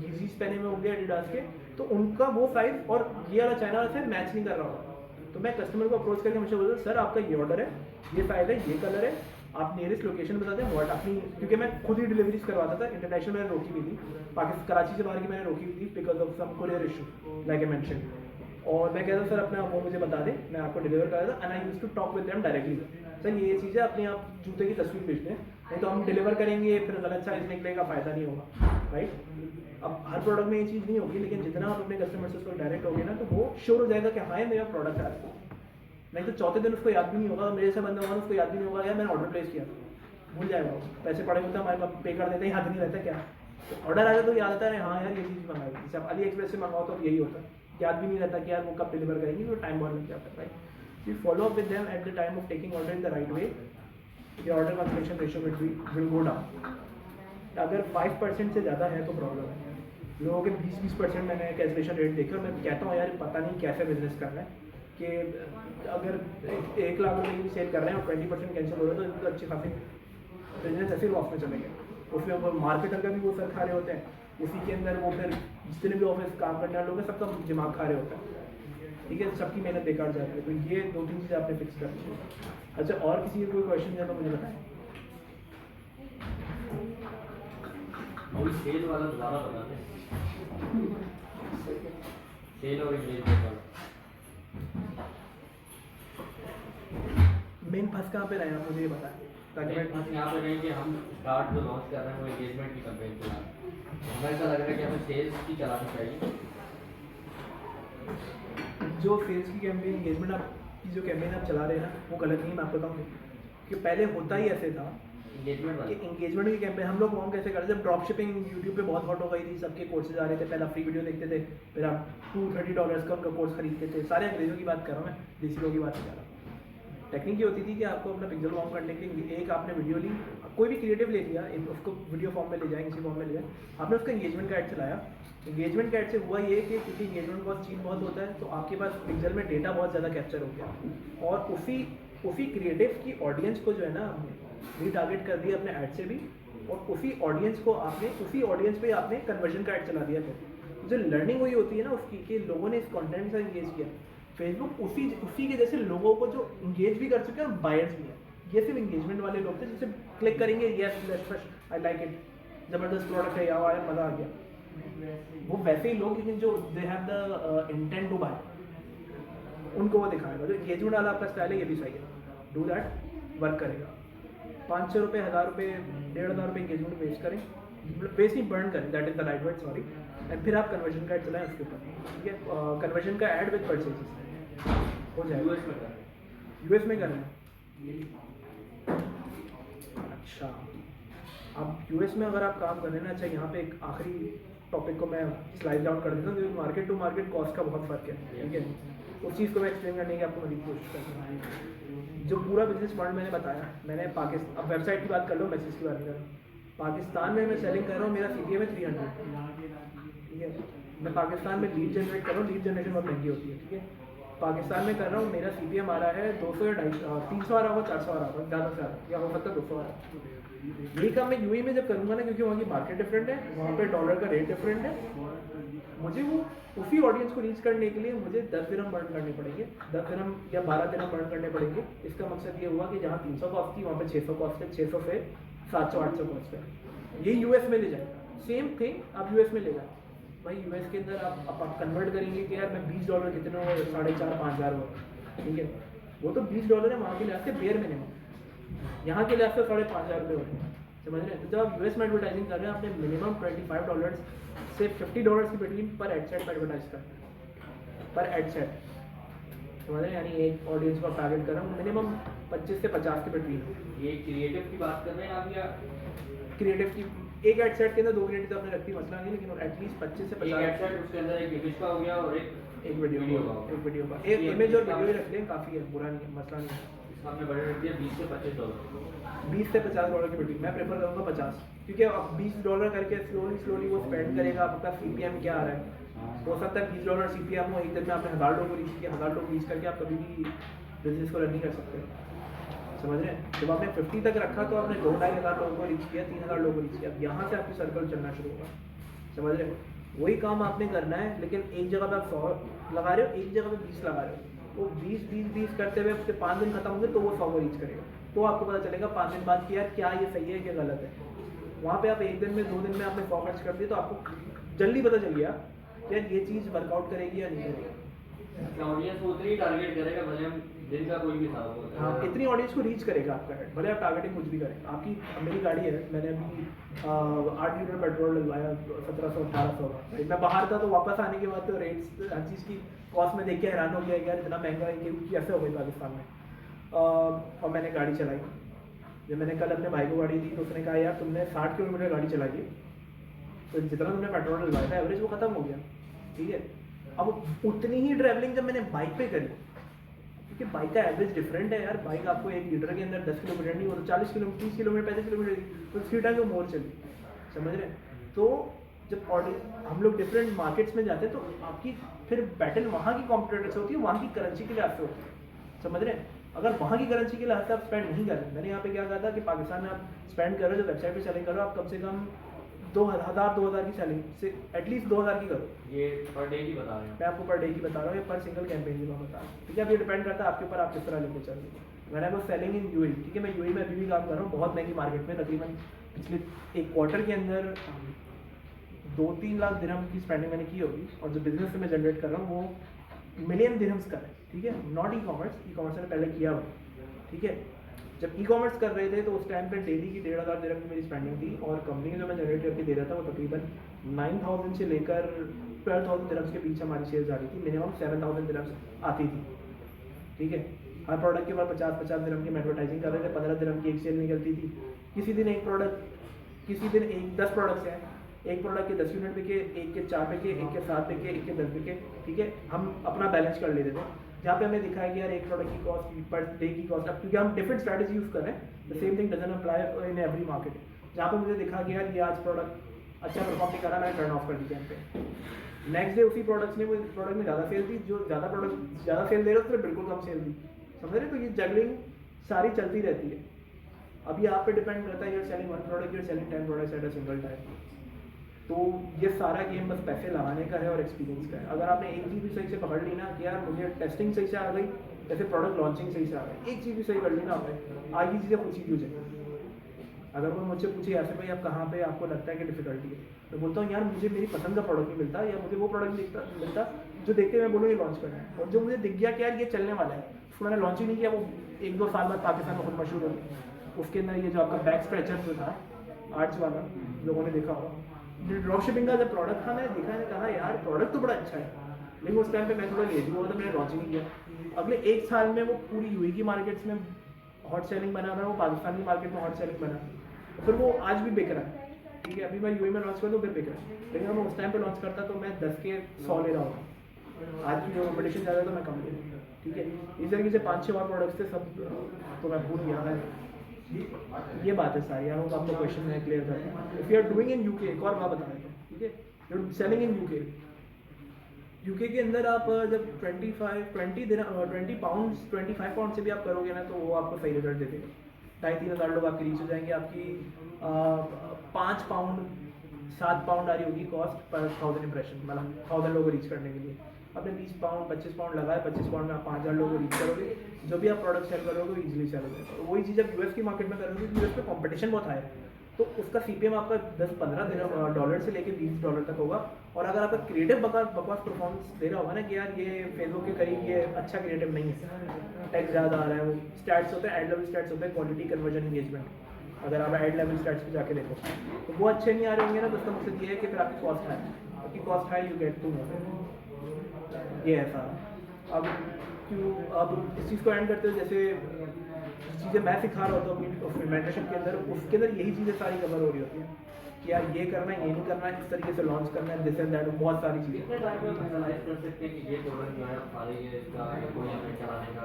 यीज़ीज़ पहने हुए होंगे एडिडास के, तो उनका वो साइज़ और ये वाला चाइना वाला साइज़ मैच नहीं कर रहा होगा। तो मैं कस्टमर को अप्रोच करके हमेशा बोलता सर आपका ये ऑर्डर है, ये साइज़ है, ये कलर है, आप नियरेस्ट लोकेशन बता दें, व्हाट अपनी, क्योंकि मैं खुद ही डिलीवरीज करवाता था। इंटरनेशनल मैंने रोकी हुई थी, पाकिस्तान कराची से बाहर की मैंने रोकी हुई थी because of some courier issue like I mention. और मैं कहता सर अपना वो मुझे बता दें, मैं आपको डिलीवर करा था, and I used to talk with them directly, sir ये चीज़ है, अपने आप जूते की तस्वीर भेज दें, नहीं तो हम डिलीवर करेंगे फिर गलत साइज निकलेगा, फ़ायदा नहीं होगा, राइट। अब हर प्रोडक्ट में ये चीज़ नहीं होगी, लेकिन जितना आप अपने कस्टमर से उसको डायरेक्ट होगे ना तो वो श्योर हो जाएगा कि हाँ ये मेरा प्रोडक्ट आ रहा है। नहीं तो चौथे दिन उसको याद भी नहीं होगा, मेरे से बंदा होगा उसको याद भी नहीं होगा यार मैंने ऑर्डर प्लेस किया, भूल जाएगा, पैसे पड़े होते हैं हमारे पास, पे कर देते हैं, याद नहीं रहता क्या, ऑर्डर आया तो याद आता है हाँ यार ये चीज़ मंगाई, जैसे आप अली एक्सप्रेस से मंगाओ तो यही होता है, याद भी नहीं रहता कि यार वो कब डिलीवर करेंगे, तो टाइम बहुत लग जाता है right. You follow up with them at the time of taking order in the right way, your order completion ratio will go down. अगर 5% से ज़्यादा है तो प्रॉब्लम है। लोगों के 20% मैंने कैंसिलेशन रेट देखे और मैं कहता हूँ यार पता नहीं कैसे बिजनेस करना है कि अगर 1 लाख रुपये की सेल कर रहे हैं और 20% कैंसिल हो रहा है तो अच्छी खासी बिजनेस ऐसे लॉस में चले गए। उसमें वो मार्केटर का भी वो सर खा रहे होते हैं, उसी के अंदर वो फिर जितने भी ऑफिस काम करने वाले लोग हैं सबका दिमाग खा रहे होते हैं, ठीक है, सबकी मेहनत बेकार जाती है। तो ये 2-3 चीज़ें आपने फिक्स करनी है। अच्छा, और किसी कोई क्वेश्चन है तो मुझे बताएं। वही सेल वाला दोबारा बता दें, सेल और एंगेजमेंट वाला मेन फंस कहाँ पे रहे हैं आप मुझे ये बताएं ताकि मैं हम यहाँ पे कहें कि हम स्टार्ट जो लॉन्च कर रहे हैं वो एंगेजमेंट की कैंपेन चला रहे हैं। हमें ऐसा लग रहा है कि हमें सेल्स की चलानी चाहिए। जो सेल्स की कैंपेन एंगेजमेंट आप की जो कैंपेन आप चला रहे हैं ना वो गलत नहीं है। मैं आपको बताऊँ कि पहले होता ही ऐसे था एंगेजमेंट कि वाला एंगेजमेंट की कैंपेन हम लोग वहाँ कैसे करते थे, जब ड्रॉप शिपिंग यूट्यूब पे बहुत हॉट हो गई थी, सबके कोर्सेज आ रहे थे, पहला फ्री वीडियो देखते थे, फिर आप $230 का उनका कोर्स खरीदते थे। सारे अंग्रेजों की बात कर रहा हूँ मैं, देसी लोगों की बात नहीं कर रहा। टेक्निक ये होती थी कि आपको अपना पिक्सल फॉर्म करने के लिए एक आपने वीडियो ली, कोई भी क्रिएटिव ले लिया, उसको वीडियो फॉर्म में ले जाए, किसी फॉर्म में ले जाए, आपने उसका एंगेजमेंट का ऐड चलाया। एंगेजमेंट का ऐड से हुआ ये कि क्योंकि एंगेजमेंट बहुत चीप बहुत होता है तो आपके पास पिक्सल में डेटा बहुत ज़्यादा कैप्चर हो गया और उसी क्रिएटिव की ऑडियंस को जो है ना रीटारगेट कर दिया अपने ऐड से भी, और उसी ऑडियंस पे आपने कन्वर्जन का ऐड चला दिया। फिर जो लर्निंग हुई होती है ना उसकी कि लोगों ने इस कंटेंट से एंगेज किया, फेसबुक उसी के जैसे लोगों को जो एंगेज भी कर चुके हैं और बायर्स भी हैं। ये सिर्फ एंगेजमेंट वाले लोग थे जिसे क्लिक करेंगे yes let's I like it, ज़बरदस्त प्रोडक्ट है, यार मज़ा आ गया। वो वैसे ही लोग लेकिन जो they have the intent to buy उनको वो दिखाएगा। जो एंगेजमेंट वाला आपका स्टाइल है ये भी सही है, डू दैट, वर्क करेगा। 500 रुपये, 1000 रुपये, 1500 रुपये एंगेजमेंट वेस्ट करें, वेस्ट नहीं बर्न करें, that is the right word, sorry. And फिर आप कन्वर्जन का ऐड चलाएं उसके ऊपर, ठीक है। कन्वर्जन का ऐड विद परचेजेस हो जाएगा। यूएस में कर रहे हैं। यूएस में करना है, अच्छा। अब यूएस में अगर आप काम कर रहे हैं ना, अच्छा यहाँ पे एक आखिरी टॉपिक को मैं स्लाइड डाउन कर देता हूँ क्योंकि मार्केट टू मार्केट कॉस्ट का बहुत फर्क है, ठीक है। उस चीज़ को मैं एक्सप्लेन करने की आपको मजीद कोशिश करता हूँ। जो पूरा बिजनेस मॉडल मैंने बताया, मैंने पाकिस्तान, अब वेबसाइट की बात कर लो, मैसेज की बात नहीं कर रहा हूँ। पाकिस्तान में मैं सेलिंग कर रहा हूँ, मेरा CPM है 300, ठीक है। मैं पाकिस्तान में लीड जनरेट कर रहा हूँ, लीड जनरेशन बहुत महंगी होती है, ठीक है। पाकिस्तान में कर रहा हूँ, मेरा CPM आ रहा है 200 या 250, 300 आ रहा होगा, 400 आ रहा होगा, ज़्यादा से ज़्यादा, या हो सकता है 200 आ रहा है। यही काम मैं UAE में जब करूँगा ना, क्योंकि वहाँ की मार्केट डिफरेंट है, वहाँ पे डॉलर का रेट डिफरेंट है, मुझे वो उसी ऑडियंस को रीच करने के लिए मुझे 10 दिरहम बर्न करने पड़ेंगे, 10 दिरहम या 12 दिरहम बर्न करने पड़ेंगे। इसका मकसद ये हुआ कि जहाँ 300 कॉस्ट थी वहाँ पे 600 कॉस्ट है, 600 से 700-800 कॉस्ट है। ये US में ले जाएगा, सेम थिंग आप US में ले जाए भाई। US के अंदर आप कन्वर्ट करेंगे कि यार मैं $20 कितने हो, 4,500-5,000 हो, ठीक है। वो तो $20 है वहाँ के लिहाज से बेयर मिनिमम, यहाँ के लिहाज से 5,500 रुपये होते हैं, समझ रहे हैं। तो जब आप US में एडवर्टाइजिंग कर रहे हैं, आपने मिनिमम $25 से $50 की बिटवीन पर एड सेट में एडवर्टाइज करना है, पर एड सेट, समझ रहे हैं। यानी एक ऑडियंस को टारगेट कर रहा हूँ, मिनिमम 25 से 50 के बिटवीन। ये क्रिएटिव की बात कर रहे हैं आप या क्रिएटिव की एक एड सेट के अंदर 2 क्रिएटिव तो आपने रखी मसला नहीं, लेकिन एटलीस्ट 25 से 50 एक एड उसके अंदर एक इमेज का हो गया और एक वीडियो का, एक वीडियो का, एक इमेज और वीडियो ही रख लें, काफ़ी है, बुरा नहीं है, मसला नहीं है। इसका हमने बजट रख दिया $20 से $25, $20 से $50 की बिल्डिंग। मैं प्रेफर करूँगा 50, क्योंकि अब $20 करके स्लोली वो स्पेंड करेगा। आपका CPM क्या आ रहा है, हो सकता है $20 CPM हो, एक दिन में आपने 1000 लोगों को रीच किया, 1000 लोग रीच करके आप कभी भी बिजनेस को रन नहीं कर सकते, समझ रहे हैं। जब आपने 50 तक रखा तो आपने 2-2,500 लोगों को रीच किया, 3,000 लोगों को रीच किया, यहाँ से आपकी सर्कल चलना शुरू होगा, समझ रहे हैं। वही काम आपने करना है, लेकिन एक जगह पे आप 100 लगा रहे हो, एक जगह पे 20 लगा रहे हो, वो 20 करते हुए उसके 5 दिन खत्म होंगे तो वो 100 को रीच करेगा। तो आपको पता चलेगा 5 दिन बाद कि यार क्या ये सही है क्या गलत है। वहाँ पे आप 1 दिन में 2 दिन में आपने 100 खर्च कर दिया तो आपको जल्दी पता चल गया कि यार ये चीज़ वर्कआउट करेगी या नहीं करेगी। ऑडियंस को उतनी टारगेट करेगा भले हम दिन का कोई भी था वो। हाँ, इतनी ऑडियंस को रीच करेगा आपका ऐड, भले आप टारगेटिंग कुछ भी करें। आपकी मेरी गाड़ी है, मैंने अभी 8 लीटर पेट्रोल डलवाया 1700-1800 का। मैं बाहर था तो वापस आने के बाद तो रेट्स हर चीज़ की कॉस्ट में देख के हैरान हो गया यार इतना महंगा है ये कैसे हो गई पाकिस्तान में। और मैंने गाड़ी चलाई, जब मैंने कल अपने भाई को गाड़ी दी तो उसने कहा यार तुमने 60 किलोमीटर गाड़ी चलाई है, तो जितना तुमने पेट्रोल डलवाया था एवरेज वो खत्म हो गया, ठीक है। अब उतनी ही ट्रैवलिंग जब मैंने बाइक पे करी, क्योंकि बाइक का एवरेज डिफरेंट है यार, बाइक आपको 1 लीटर के अंदर 10 किलोमीटर नहीं, वो तो 40 किलोमीटर 30 किलोमीटर 35 किलोमीटर तो 3 टाइम वो मोर चली, समझ रहे हैं। तो जब हम लोग डिफरेंट मार्केट्स में जाते हैं तो आपकी फिर बैटल वहाँ की कॉम्पिटिटर से होती है, वहाँ की करेंसी के लिहाज से होती है, समझ रहे हैं। अगर वहाँ की करेंसी के लिहाज से आप स्पेंड नहीं कर रहे, मैंने यहाँ पे क्या कहा था कि पाकिस्तान में आप स्पेंड करो, जो वेबसाइट पे सेलिंग करो, आप कम से कम 2000 की सेलिंग से एटलीस्ट 2000 की करो। ये पर डे की बता रहे हैं? मैं आपको पर डे की बता रहा हूँ, या पर सिंगल कैंपेन की मैं बता रहा हूँ, ठीक है। अब ये डिपेंड करता है आपके ऊपर, आप किस तरह लेके चल रहे हो। मैंने आपको सेलिंग इन यूएई, ठीक है, मैं यूएई में अभी भी काम कर रहा हूँ, बहुत महंगी मार्केट में, तकरीबन पिछले 1 क्वार्टर के अंदर 2-3 लाख दिरहम की स्पेंडिंग मैंने की होगी, और जो बिजनेस से मैं जनरेट कर रहा हूँ वो मिलियन दिरहम्स का है, ठीक है। नॉट ई कॉमर्स मैंने पहले किया हुआ, ठीक है। जब ई कॉमर्स कर रहे थे तो उस टाइम पे डेली की 1500 दिरहम की मेरी स्पेंडिंग थी, और कंपनी जो मैं जनरेट करके दे रहा था वो तकरीबन 9000 से लेकर 12000 दिरहम्स के बीच हमारी सेल्स आ रही थी, मिनिमम 7000 दिरहम्स आती थी, ठीक है। हर प्रोडक्ट के ऊपर 50-50 दिरहम की एडवर्टाइजिंग कर रहे थे, 15 दिरहम की एक सेल निकलती थी। किसी दिन 10 प्रोडक्ट्स हैं, एक प्रोडक्ट के 10 यूनिट बिके, एक के 4 बिके, एक के 7 बिके, एक के 10 बिके, ठीक है। हम अपना बैलेंस कर लेते थे, जहाँ पे हमें दिखा है कि यार एक प्रोडक्ट की कॉस्ट पर डे की कॉस्ट, अब क्योंकि हम डिफरेंट स्ट्रैटेजी यूज़ कर रहे हैं, the same thing doesn't apply in every market. जहाँ पे मुझे दिखा कि यार ये आज प्रोडक्ट अच्छा परफॉर्म नहीं कर रहा, मैंने टर्न ऑफ कर दी कैंपेन। नेक्स्ट डे उसी प्रोडक्ट्स ने, वो प्रोडक्ट में ज़्यादा सेल थी, जो ज़्यादा सेल दे रहा था, बिल्कुल कम सेल दी, समझ रहे। तो ये जगलिंग सारी चलती रहती है। अभी आप पे डिपेंड करता है, you're selling 1 product, you're selling 10 products at a single time. तो ये सारा गेम बस पैसे लगाने का है और एक्सपीरियंस का है। अगर आपने एक चीज़ भी सही से पकड़ ली ना कि यार मुझे टेस्टिंग सही से आ गई, जैसे प्रोडक्ट लॉन्चिंग सही से आ गई, एक चीज़ भी सही कर ली ना आपने, आगे चीज़ें खुद सीधी हो जाएगी। अगर कोई मुझसे पूछे ऐसे भाई आप कहाँ पे आपको लगता है कि डिफिकल्टी है, मैं बोलता हूँ यार मुझे मेरी पसंद का प्रोडक्ट नहीं मिलता, या मुझे वो प्रोडक्ट मिलता जो देखते मैं बोलूँ ये लॉन्च करना है, और जो मुझे दिख गया कि यार ये चलने वाला है, उसको मैंने लॉन्च ही नहीं किया, वो 1-2 साल बाद पाकिस्तान में खुद मशहूर हो गई। उसके अंदर ये जो आपका बैक स्ट्रेचर जो था आर्ट्स वाला, लोगों ने देखा होगा, ड्रॉप शिपिंग का जब प्रोडक्ट था, मैंने देखा, मैंने कहा यार प्रोडक्ट तो बड़ा अच्छा है, लेकिन उस टाइम पे मैं थोड़ा लेजी हुआ था, मैंने लॉन्च नहीं किया। अगले 1 साल में वो पूरी यूएई की मार्केट्स में हॉट सेलिंग बना था, वो पाकिस्तान की मार्केट में हॉट सेलिंग बना, फिर वो आज भी बिक रहा है, ठीक है। अभी मैं यूएई में लॉन्च कर दूँ फिर बिक रहा है, लेकिन अगर मैं उस टाइम पे लॉन्च करता तो मैं 10 के 100 ले रहा होता। आज की जो कॉम्पिटिशन ज़्यादा है तो मैं कम ले रहा हूँ, ठीक है। इस तरीके से 5-6 और प्रोडक्ट्स थे, सब तो मैं भूल गया है। ये बात है सारी, यार वो आपका क्वेश्चन है क्लियर करता है। If you are doing in UK, एक और बात बता देता हूँ, ठीक है। यू सेलिंग इन यूके के अंदर आप जब 25 पाउंड से भी आप करोगे ना, तो वो आपको सही रिजल्ट दे देगा। 2,500-3 हज़ार लोग आपके रीच हो जाएंगे, आपकी 5 पाउंड 7 पाउंड आ रही होगी कॉस्ट पर 1000 इंप्रेशन, मतलब 1000 लोगों को रीच करने के लिए। आपने 20 पाउंड 25 पाउंड लगाए, 25 पाउंड में आप 5000 लोगों को रीच करोगे, जो भी आप प्रोडक्ट सेल करोगे वो ईजिली सेल हो जाएगा। वही चीज़ आप यूएस की मार्केट में करोगे, यूएस में कॉम्पिटिशन बहुत हाई है, तो उसका सीपीएम आपका 10-15 डॉलर से लेके $20 तक होगा। और अगर आपका क्रिएटिव बकवास परफॉर्मेंस दे रहा होगा ना कि यार ये फेसबुक के करीब ये अच्छा क्रिएटिव नहीं है, टैक्स ज़्यादा आ रहा है, वो स्टैट्स होते हैं, एड लेवल स्टैट्स होते हैं, क्वालिटी कन्वर्जन एंगेजमेंट, अगर आप एड लेवल स्टैट्स पे जाके देखो तो वो अच्छे नहीं आ रहे होंगे ना, तो उसका मकसद ये है कि फिर आपकी कॉस्ट है, आपकी कॉस्ट है, यू गेट टू नो, ये है सारा। अब इस चीज़ को एंड करते हुए, जैसे चीज़ें मैं सिखा रहा होता हूँ मेंटरशिप के अंदर, उसके अंदर यही चीज़ें सारी कवर हो रही होती हैं कि यार ये करना है, ये नहीं करना है, इस तरीके से लॉन्च करना है, दिस एंड दैट, बहुत सारी चीज़ें। कितने टाइम में एनालाइज कर सकते हैं कि ये प्रोडक्ट जो है खा रही है, इसका कोई हमें चलाने का?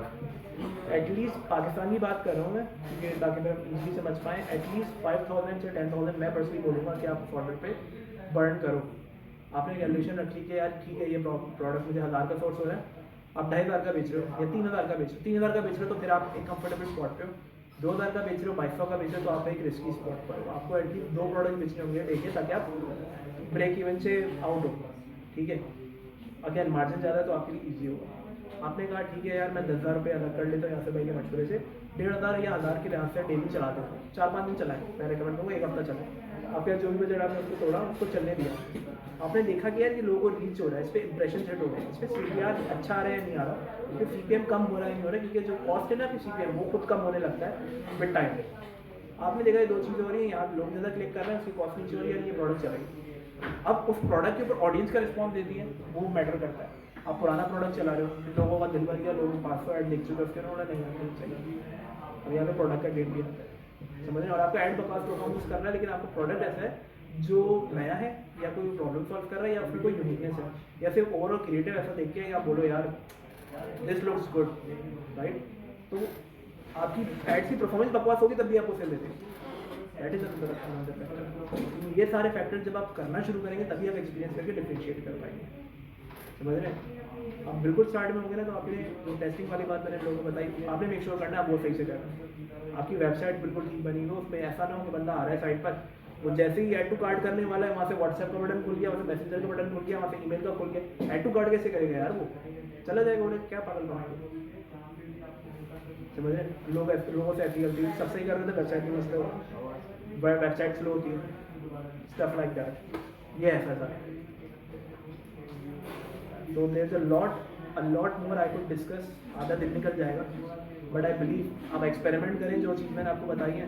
एटलीस्ट पाकिस्तान की बात कर रहा हूँ मैं, क्योंकि ताकि मैं इजीली समझ पाएँ, एटलीस्ट 5000 से 10,000 मैं पर्सनली बोलूँगा कि आप ऑर्डर पे बर्न करो। आपने कैलकुलेशन रखी कि यार ठीक है ये प्रोडक्ट मुझे 1000 का सोर्स हो रहा है, आप 2500 का बेच रहे हो या 3000 का बेच रहे हो, 3000 का बेच रहे हो तो फिर आप एक कंफर्टेबल स्पॉट पे हो, 2000 का बेच रहे हो, 2200 का बेच रहे हो तो आप एक रिस्की स्पॉट पर हो। आपको एटलीस्ट 2 प्रोडक्ट बेचने होंगे देखिए, ताकि आप ब्रेक इवन से आउट हो, ठीक है। अगर मार्जिन ज़्यादा है तो आपके लिए ईजी होगा। आपने कहा ठीक है यार मैं 10,000 रुपये अलग कर लेता हूँ यहाँ से भाई के मशवरे से, 1500 या 1000 के लिहाज से डेली चला देता हूँ, 4-5 दिन चलाएं, मैं रिकमेंड करूँगा 1 हफ्ता चलाएं। आपके जो भी बजट आपने उसको तोड़ा, उसको चलने दिया, आपने देखा कि यार ये लोगों को रीच हो रहा है, इस पर इंप्रेशन सेट हो रहा है, इस पर CPR अच्छा आ रहा है नहीं आ रहा, क्योंकि CPM कम हो रहा है नहीं हो रहा है, क्योंकि जो कॉस्ट है ना आपकी CPM वो खुद कम होने लगता है विद टाइम। आपने देखा ये 2 चीज़ें हो रही हैं, यहाँ लोग ज़्यादा क्लिक कर रहे हैं, उसकी कॉस्ट नीचे हो रही है, ये प्रोडक्ट चलेगी। अब उस प्रोडक्ट के ऊपर ऑडियंस का रिस्पॉन्स देती है, वो मैटर करता है। आप पुराना प्रोडक्ट चला रहे हो, लोगों का दिल भर गया, लोगों 500 ऐड देख चुके उसके उन्होंने नहीं आना चाहिए, अब यहाँ पे प्रोडक्ट का गेम भी आता है, समझ रहे हैं। और आपका एड बकवास परफॉर्मेंस कर रहा है, लेकिन आपका प्रोडक्ट ऐसा है जो नया है या कोई प्रॉब्लम सॉल्व कर रहा है या फिर कोई यूनिकनेस है या फिर ओवरऑल क्रिएटिव ऐसा देख के आप बोलो यार दिस लुक्स गुड, राइट? तो आपकी एड्स की परफॉर्मेंस बकवास होगी तब भी आपको सेल देते हैं। That is another factor. ये सारे फैक्टर जब आप करना शुरू करेंगे तभी आप एक्सपीरियंस करके डिफरेंशिएट कर पाएंगे, समझ रहे हैं? आप बिल्कुल स्टार्ट में होंगे ना तो आपने जो टेस्टिंग वाली बात मैंने लोगों को बताई, आपने मेक श्योर करना है आप वो सही से करना। आपकी वेबसाइट बिल्कुल ठीक बनी हो, उसमें ऐसा ना हो कि बंदा आ रहा है साइट पर, वो जैसे ही ऐड टू कार्ट करने वाला है वहाँ से व्हाट्सएप का बटन खुल गया, वहाँ से मैसेंजर का बटन खुल गया, वहाँ से ईमेल का खुल गया, ऐड टू कार्ट कैसे करेगा यार? वो चला जाएगा, बोले क्या पागल बनाएंगे, समझ रहे? लोगों से ऐसी गलती सब सही कर रहे थे, वेबसाइट में मसले हो, वेबसाइट स्लो होती है, स्टफ लाइक दैट, ये ऐसा था। So there's a lot more I could discuss, आधा दिन निकल जाएगा, बट आई बिलीव आप एक्सपेरिमेंट करें जो चीज़ मैंने आपको बताई है।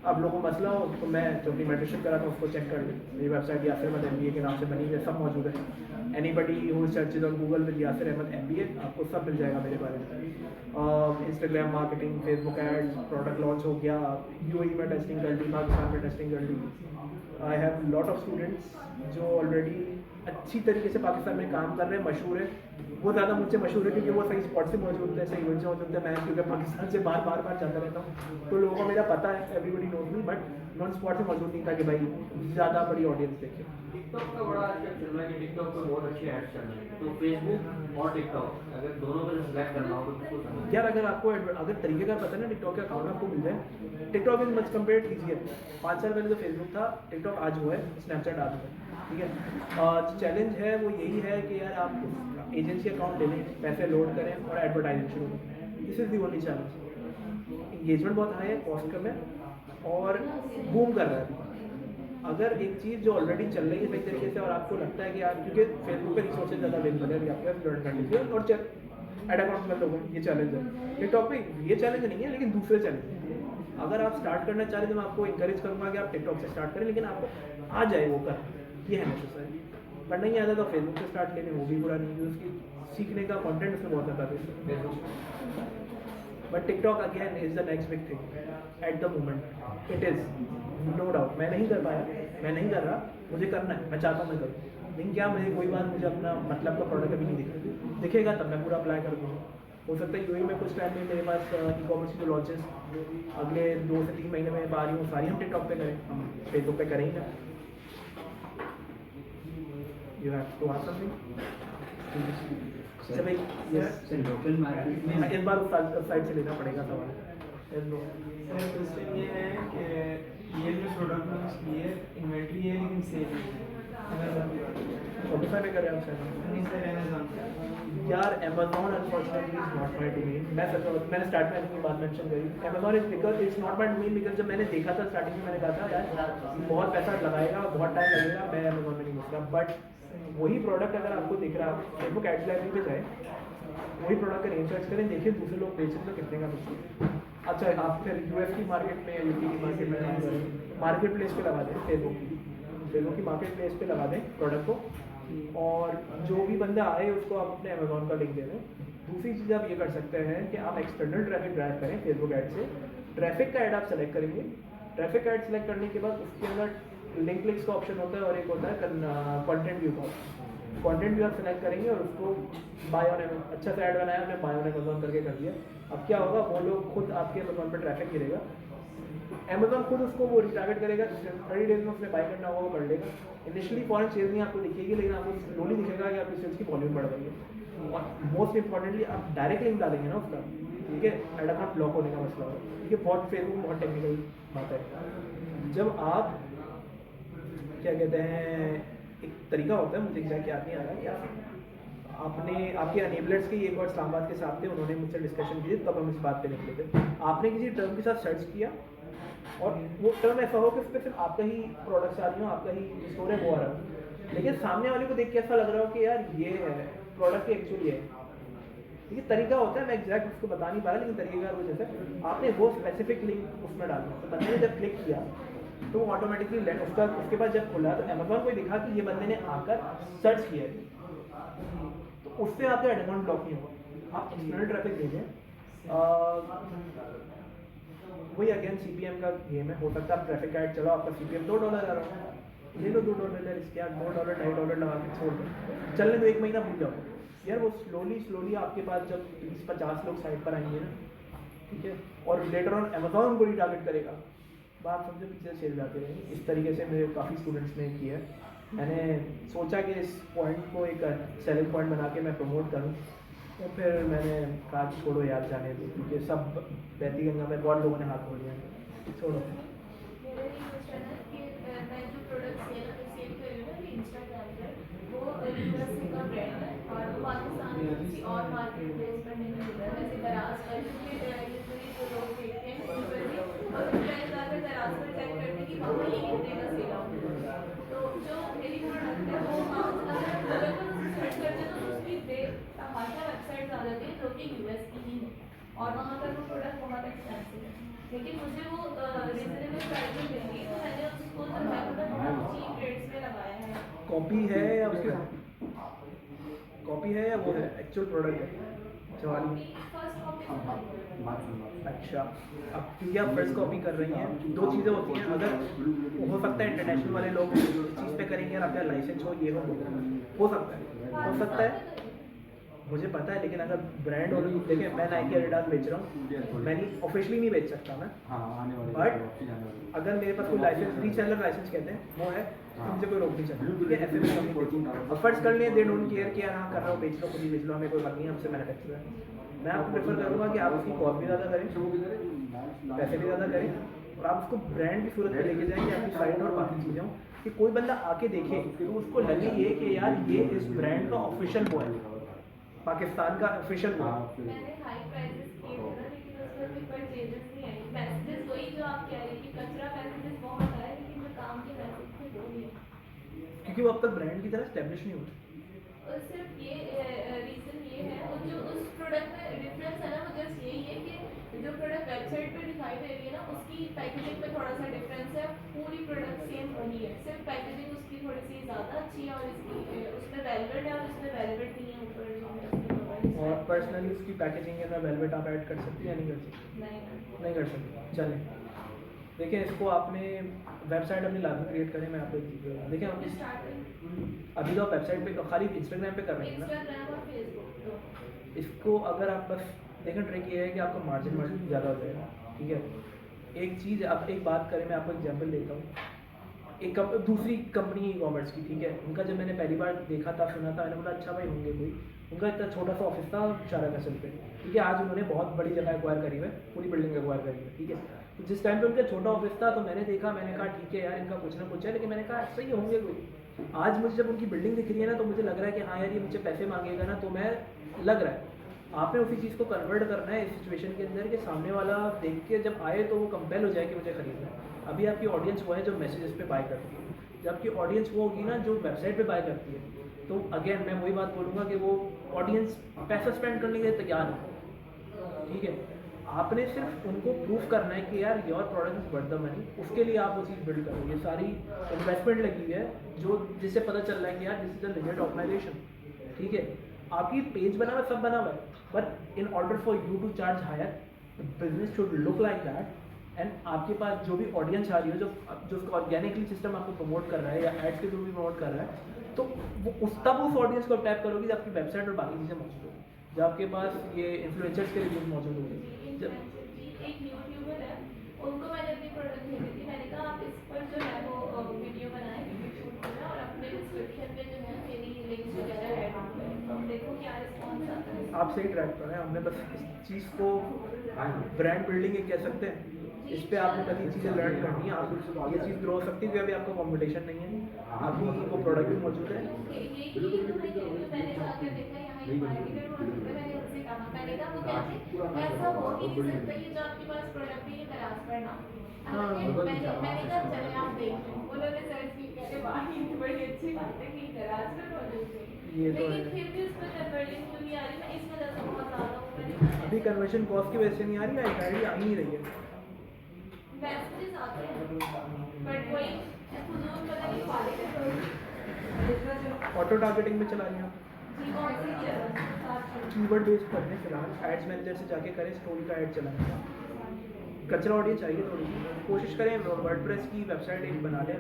अब लोगों को मसला हो तो मैं जो अपनी मेंटरशिप करा था उसको चेक कर लें, मेरी वेबसाइट यासिर अहमद MBA के नाम से बनी है, सब मौजूद है। Anybody who searches on Google with Yasir Ahmed MBA, आपको सब मिल जाएगा मेरे बारे में। Instagram marketing, Facebook ads, product launch हो गया, UAE में टेस्टिंग कर ली, पाकिस्तान में टेस्टिंग कर ली। I have lot of students जो ऑलरेडी अच्छी तरीके से पाकिस्तान में काम कर रहे हैं, मशहूर है। वो ज़्यादा मुझसे मशहूर है क्योंकि वो सही स्पॉट से मौजूद है, सही इवेंट से मौजूद है। मैं क्योंकि पाकिस्तान से बार बार जाता रहता हूँ तो लोगों को मेरा पता है, everybody knows me, but non spot से मौजूद नहीं था कि भाई ज़्यादा बड़ी ऑडियंस देखे। टिकटॉक का बड़ा आजकल चल रहा है कि टिकटॉक पे बहुत अच्छे एड्स चल रहे हैं, तो फेसबुक और टिकटॉक अगर दोनों को सिलेक्ट करना हो तो किसको करना है? यार अगर तरीके का पता है ना, टिकटॉक का अकाउंट आपको मिल जाए, TikTok is much compare easier. 5 साल पहले तो फेसबुक था, टिकटॉक आज हुआ है, स्नैपचैट आज हुआ है, ठीक है? चैलेंज है वो यही है कि यार आप एजेंसी अकाउंट ले लें, पैसे लोड करें और एडवर्टाइजिंग शुरू करें। This is the only challenge. Engagement बहुत हाई है, कॉस्ट कम है और बूम कर रहा है। अगर एक चीज़ जो ऑलरेडी चल रही है सही तरीके से और आपको लगता है कि यार क्योंकि फेसबुक पे रिसोर्सेज ज़्यादा अवेलेबल है, अभी आपके पास लर्न कर लीजिए और एड अकाउंट कर लोगे, ये चैलेंज है। टिकटॉक पे ये चैलेंज नहीं है लेकिन दूसरे चैलेंज है। अगर आप स्टार्ट करना चाह रहे हैं तो मैं आपको इंकरेज करूँगा कि आप टिकटॉक से स्टार्ट करें, लेकिन आपको आ जाए वो कर, ये है नेसेसरी। पर नहीं आता तो फेसबुक से स्टार्ट लेने, वो भी बुरा नहीं है, उसकी सीखने का कंटेंट उसमें बहुत ज़्यादा है। But TikTok again is the next big thing at the moment, it is no doubt. मैं नहीं कर पाया, मैं नहीं कर रहा, मुझे करना है, मैं चाहता हूँ मैं करूँ, लेकिन क्या मुझे कोई बात मुझे अपना मतलब का प्रोडक्ट अभी नहीं दिखेगा तब मैं पूरा अप्लाई कर दूँगा। हो सकता है यूएई में कुछ टाइम में मेरे पास ई कॉमर्स की जो लॉन्चेस अगले 2 से 3 महीने में आ रही हूँ, सारी हम टिकटॉक पे करें, हम फेसबुक पे करेंगे। You have to ask something. अच्छा भाई, यस, लोकल मार्केट में इस बार उस साइड से लेना पड़ेगा सवाल। सर क्वेश्चन ये है कि ये जो प्रोडक्ट लॉन्च किए इन्वेंट्री है लेकिन सेल शॉपिफाई पे करें आप सर? नहीं सर, अमेजोन यार Amazon unfortunately is not my domain. मैं सच मैंने स्टार्ट में अपनी बात मेंशन करी, Amazon is because it's not my domain. Because जब मैंने देखा था स्टार्टिंग में, मैंने कहा था यार बहुत पैसा लगाएगा, बहुत टाइम लगेगा, मैं अमेजोन में नहीं घुस रहा। बट वही प्रोडक्ट अगर आपको दिख रहा है, फेसबुक एड्स लाइब्रेरी पे जाए, वही प्रोडक्ट का नेम सर्च करें, देखिए दूसरे लोग बेच रहे हैं तो कितने का बेचते हैं। अच्छा, आप फिर यूएस की मार्केट में या यूपी की मार्केट में मार्केट प्लेस पे लगा दें, फेसबुक की मार्केट प्लेस पे लगा दें प्रोडक्ट को, और जो भी बंदा आए उसको आप अपने अमेजोन का लिंक दे दें। दूसरी चीज़ आप ये कर सकते हैं कि आप एक्सटर्नल ट्रैफिक ड्राइव करें फेसबुक ऐड से। ट्रैफिक का ऐड आप सेलेक्ट करेंगे, ट्रैफिक ऐड सेलेक्ट करने के बाद उसके अंदर लिंक क्लिक्स का ऑप्शन होता है और एक होता है कंटेंट व्यू का। कंटेंट व्यू आप सेलेक्ट करेंगे और उसको बाय ऑन अमेजोन, अच्छा सा ऐड बनाया हमने, बाय ऑन अमेजोन करके कर दिया। अब क्या होगा, वो लोग खुद आपके अमेजोन पर ट्रैफिक गिरेगा, अमेजोन खुद उसको वो रिटारगेट करेगा, 30 डेज में उसने बाय करना होगा वो कर लेगा। इनिशियली फॉरन सेल्स नहीं आपको दिखेगी, लेकिन आपको स्लोली दिखेगा कि आपकी सेल्स की वॉल्यूम बढ़ रही है। और मोस्ट इंपॉर्टेंटली आप डायरेक्ट लिंक डालेंगे ना उसका, ठीक है, ऐड अकाउंट ब्लॉक होने का मसला होगा। ठीक है, बहुत फेसबुक बहुत टेक्निकल बात है। जब आप क्या कहते हैं, एक तरीका होता है, मुझे एग्जैक्ट याद नहीं आ रहा, क्या आपने आपके अनेबलर्स के एक और इस्लामाबाद के साथ थे, उन्होंने मुझसे डिस्कशन की, तब हम इस बात पे निकले थे। आपने किसी टर्म के साथ सर्च किया और वो टर्म ऐसा हो कि उस पर सिर्फ आपका ही प्रोडक्ट्स आ रही हो, आपका ही स्टोर है वो आ रहा हो, लेकिन सामने वाले को देख के ऐसा लग रहा हो कि यार ये है प्रोडक्ट एक्चुअली है। ये तरीका होता है, मैं एग्जैक्ट उसको बता नहीं पा रहा, लेकिन तरीका वो जैसे आपने वो स्पेसिफिक लिंक उसमें डालना, तो बंदे ने जब क्लिक किया तो वो ऑटोमेटिकली उसका उसके बाद जब खुला तो अमेजोन को दिखा कि ये बंदे ने आकर सर्च किया है, तो उससे आपका एडवांस ब्लॉक नहीं होगा। आप एक्सटर्नल ट्रैफिक भेजें, वही अगेन CPM का गेम है। हो सकता है आप ट्रैफिक ऐड चलाओ, आपका CPM $2 आ रहा है, ले लो $2 इसके बाद $2 $2.5 लगा के छोड़ दो, चलने दो, 1 महीना भूल जाओ यार। वो स्लोली आपके पास जब 20-50 लोग साइट पर आएंगे ना, ठीक है, और लेटर ऑन अमेजोन को टारगेट करेगा, बात समझो पीछे सेल जाते रहेंगे। इस तरीके से मेरे काफ़ी स्टूडेंट्स ने किया है। मैंने सोचा कि इस पॉइंट को एक सेलिंग पॉइंट बना के मैं प्रमोट करूं, तो फिर मैंने कहा कि छोड़ो यार जाने दो, क्योंकि सब बहती गंगा में बहुत लोगों ने हाथ धो लिया, छोड़ो। मेरा ये क्वेश्चन है कि मैं जो प्रोडक्ट सेल कर रही हूँ ना इंस्टाग्राम पर, वो यूएसए का ब्रांड है और वो पाकिस्तान में किसी और मार्केट प्लेस पर नहीं मिल रहा है। वैसे दराज पर यूजली जो लोग देखते हैं उन पर भी, और उन प्राइस जाकर दराज पर चेक करते हैं कि वहाँ ये कितने का सेल आउट। तो जो मेरी प्रोडक्ट है वो अगर गूगल पर उसे सर्च करते हैं तो उसकी भाषा वेबसाइट आ जाती है जो कि यूएस की ही है, और वहाँ पर वो प्रोडक्ट बहुत एक्सपेंसिव है, लेकिन मुझे वो रीजनेबल प्राइस में मिल गई, तो मैंने उसको जो है बहुत चीप रेट्स में लगाया है। कॉपी है या वो है, कॉपी है या वो है एक्चुअल प्रोडक्ट है सवाल। फर्स्ट कॉपी अच्छा, अब क्योंकि आप फर्स्ट कॉपी कर रही हैं, 2 चीज़ें होती हैं। अगर हो सकता है इंटरनेशनल वाले लोग इस चीज़ पे करेंगे और आपका लाइसेंस हो, ये हो सकता है, मुझे पता है। लेकिन अगर ब्रांड और देखें, मैं नाइकी एडिडास बेच रहा हूँ, मैं ऑफिशियली नहीं बेच सकता मैं, बट अगर मेरे पास कोई लाइसेंस, रीसेलर लाइसेंस कहते हैं, वो है, तो मुझे कोई रोक नहीं सकता, ठीक है। ऐसे में अब फर्स्ट कर लिए, दे डोंट केयर कि यार हाँ कर रहा हूँ, बेच लो, खुद ही बेच लो, हमें कोई बात नहीं है, हमसे मैन्युफैक्चरर है। मैं आपको प्रेफर करूँगा कि आप उसकी कॉस्ट भी ज़्यादा करें, पैसे भी ज़्यादा करें, और आप उसको ब्रांड की सूरत में लेके जाएं कि आपकी साइट और बाकी चीज़ें हों, कि कोई बंदा आके देखे तो उसको लगे ये कि यार ये इस ब्रांड का ऑफिशियल वो है, पाकिस्तान का ऑफिशियल वो है। मैंने हाई प्राइसेस किए थे ना, लेकिन उसमें कोई परचेजेस नहीं आई। मैसेजेस वही जो आप कह रही हैं कि कचरा मैसेजेस बहुत आए, लेकिन जो काम के मैसेज थे वो नहीं आए। क्योंकि वो अब तक ब्रांड की तरह स्टैब्लिश नहीं हुआ। और सिर्फ ये रीज़न ये है, और जो उस प्रोडक्ट में डिफरेंस है ना, वो जस्ट यही है कि जो प्रोडक्ट वेबसाइट पे दिखाई दे रही है ना, उसकी पैकेजिंग में थोड़ा सा डिफरेंस है, पूरी प्रोडक्ट सेम वही है, सिर्फ पैकेजिंग उसकी थोड़ी सी ज़्यादा अच्छी है, और इसकी उसमें वेलवेट है और इसमें वेलवेट नहीं है ऊपर जो है उसमें। और पर्सनली उसकी पैकेजिंग के अंदर वेलवेट आप ऐड कर सकती हैं या नहीं कर सकती? नहीं कर सकती। चलें, देखिए इसको आपने वेबसाइट अपनी लाजमी क्रिएट करें। मैं आपको एक चीज़ बता, देखिए हम अभी तो आप वेबसाइट पे खाली इंस्टाग्राम पे कर रहे हैं ना, इंस्टाग्राम और फेसबुक। इसको अगर आप बस देखें, ट्रिक ये है कि आपका मार्जिन ज़्यादा हो जाएगा, ठीक है। एक चीज़, अब एक बात करें, मैं आपको एग्जांपल देता हूँ, एक दूसरी कंपनी ई कॉमर्स की, ठीक है, उनका जब मैंने पहली बार देखा था, सुना था, मैंने बोला अच्छा भाई होंगे कोई, उनका इतना छोटा सा ऑफिस था चारा फैसल पे, ठीक है। आज उन्होंने बहुत बड़ी जगह एक्वायर करी है, पूरी बिल्डिंग एक्वायर करी है, ठीक है। तो जिस टाइम पे उनका छोटा ऑफिस था, तो मैंने देखा, मैंने कहा ठीक है यार इनका कुछ ना कुछ है, लेकिन मैंने कहा सही होंगे कोई। आज मुझे जब उनकी बिल्डिंग दिख रही है ना, तो मुझे लग रहा है कि हाँ यार ये मुझे पैसे मांगेगा ना, तो मैं लग रहा है आपने उसी चीज़ को कन्वर्ट करना है इस सिचुएशन के अंदर, कि सामने वाला देख के जब आए तो वो कंपेल हो जाए कि मुझे खरीदना है। अभी आपकी ऑडियंस वो है जो मैसेजेस पे बाय करती है, जब आपकी ऑडियंस वो होगी ना जो वेबसाइट पे बाय करती है, तो अगेन मैं वही बात बोलूँगा कि वो ऑडियंस पैसा स्पेंड करने के लिए तैयार है, ठीक है। आपने सिर्फ उनको प्रूफ करना है कि यार your product is worth the money, उसके लिए आप वो चीज़ बिल्ड करो। ये सारी इन्वेस्टमेंट लगी हुई है, जो जिससे पता चल रहा है कि यार this is a legit organisation, ठीक है। आपकी पेज बना हुआ, सब बना हुआ है, but in order for you to charge higher, business should look like that. And आपके पास जो भी ऑडियंस आ रही है, जो उसको ऑर्गेनिकली सिस्टम आपको प्रमोट कर रहा है या एड्स के थ्रू भी प्रमोट कर रहा है, तो वो तब उस ऑडियंस को टैप करोगे जब आपकी वेबसाइट और बाकी चीज़ें मौजूद होगी, जब आपके पास ये इन्फ्लुएंसर्स के रिव्यूज मौजूद होंगे। एक यूट्यूबर है, उनको मैंने अपनी प्रोडक्ट भेजी थी, मैंने कहा आप इस पर जो है वो वीडियो बनाएं, वीडियो शूट करें और अपने डिस्क्रिप्शन में जो है मेरी लिंक्स वगैरह ऐड करें, तो देखो क्या रिस्पॉन्स आता है। आप सही ट्रैक पर हैं, हमने बस इस चीज़ को ब्रांड बिल्डिंग ये कह सकते हैं, इस पे आपने कभी चीज़ें लर्न करनी है, आप ये चीज़ ग्रो हो सकती है, क्योंकि अभी आपका कंपटीशन नहीं है, अभी वो प्रोडक्ट भी मौजूद है। मैंने जाकर देखा यहाँ एक मार्केटर मौजूद है, मैंने उनसे कहा, मैंने कहा वो कहते ऐसा हो ही नहीं सकता, ये जो आपके पास प्रोडक्ट है ये दराज पर ना। मैंने कहा चले आप देख लो, उन्होंने सर्च की, कहते वाह ये बड़ी अच्छी बात है कि दराज पर मौजूद है, लेकिन फिर भी उस पर कन्वर्जन क्यों नहीं आ रही, मैं इस वजह से बहुत ज़्यादा अभी कन्वर्जन कॉस्ट की वजह से नहीं आ रही है, आईडी आ ही नहीं रही है, मैसेजेस आते हैं बट वही फजूल पता नहीं फाले के ऑटो टारगेटिंग में चला रही हैं आप, जी कौन सी चीज़ कीवर्ड बेस्ड पर है फिलहाल, एड्स मैनेजर से जाके करें, स्टोरी का ऐड चलाएं, कल्चरल ऑडियंस चाहिए थोड़ी सी, कोशिश करें वर्डप्रेस की वेबसाइट एक बना लें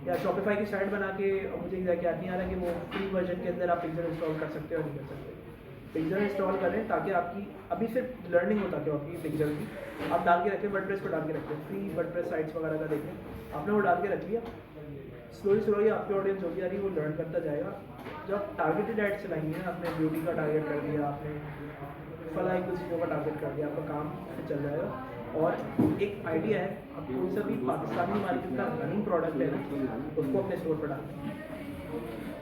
या शॉपिफाई की साइट बना के, मुझे एग्जैक्ट याद नहीं आ रहा कि वो फ्री वर्जन के अंदर आप पिक्चर इंस्टॉल कर सकते हो या नहीं कर सकते। पिक्चर इंस्टॉल करें ताकि आपकी अभी सिर्फ लर्निंग होता है आपकी पिक्चर की, आप डाल के रखें वर्डप्रेस पर डाल के रखें, फ्री वर्डप्रेस साइट्स वगैरह का देखें, आपने वो डाल के रख लिया, स्लोली आपकी ऑडियंस होती जा रही है, वो लर्न करता जाएगा। जब आप टारगेटेड एड चलाएंगे ना, आपने ब्यूटी का टारगेट कर दिया, आपने फला एक चीज़ों का टारगेट कर दिया, आपका काम से चल जाएगा। और एक आइडिया है, आप कोई सा भी पाकिस्तानी मार्केट का रनिंग प्रोडक्ट है ना, उसको अपने स्टोर पर डाल दें,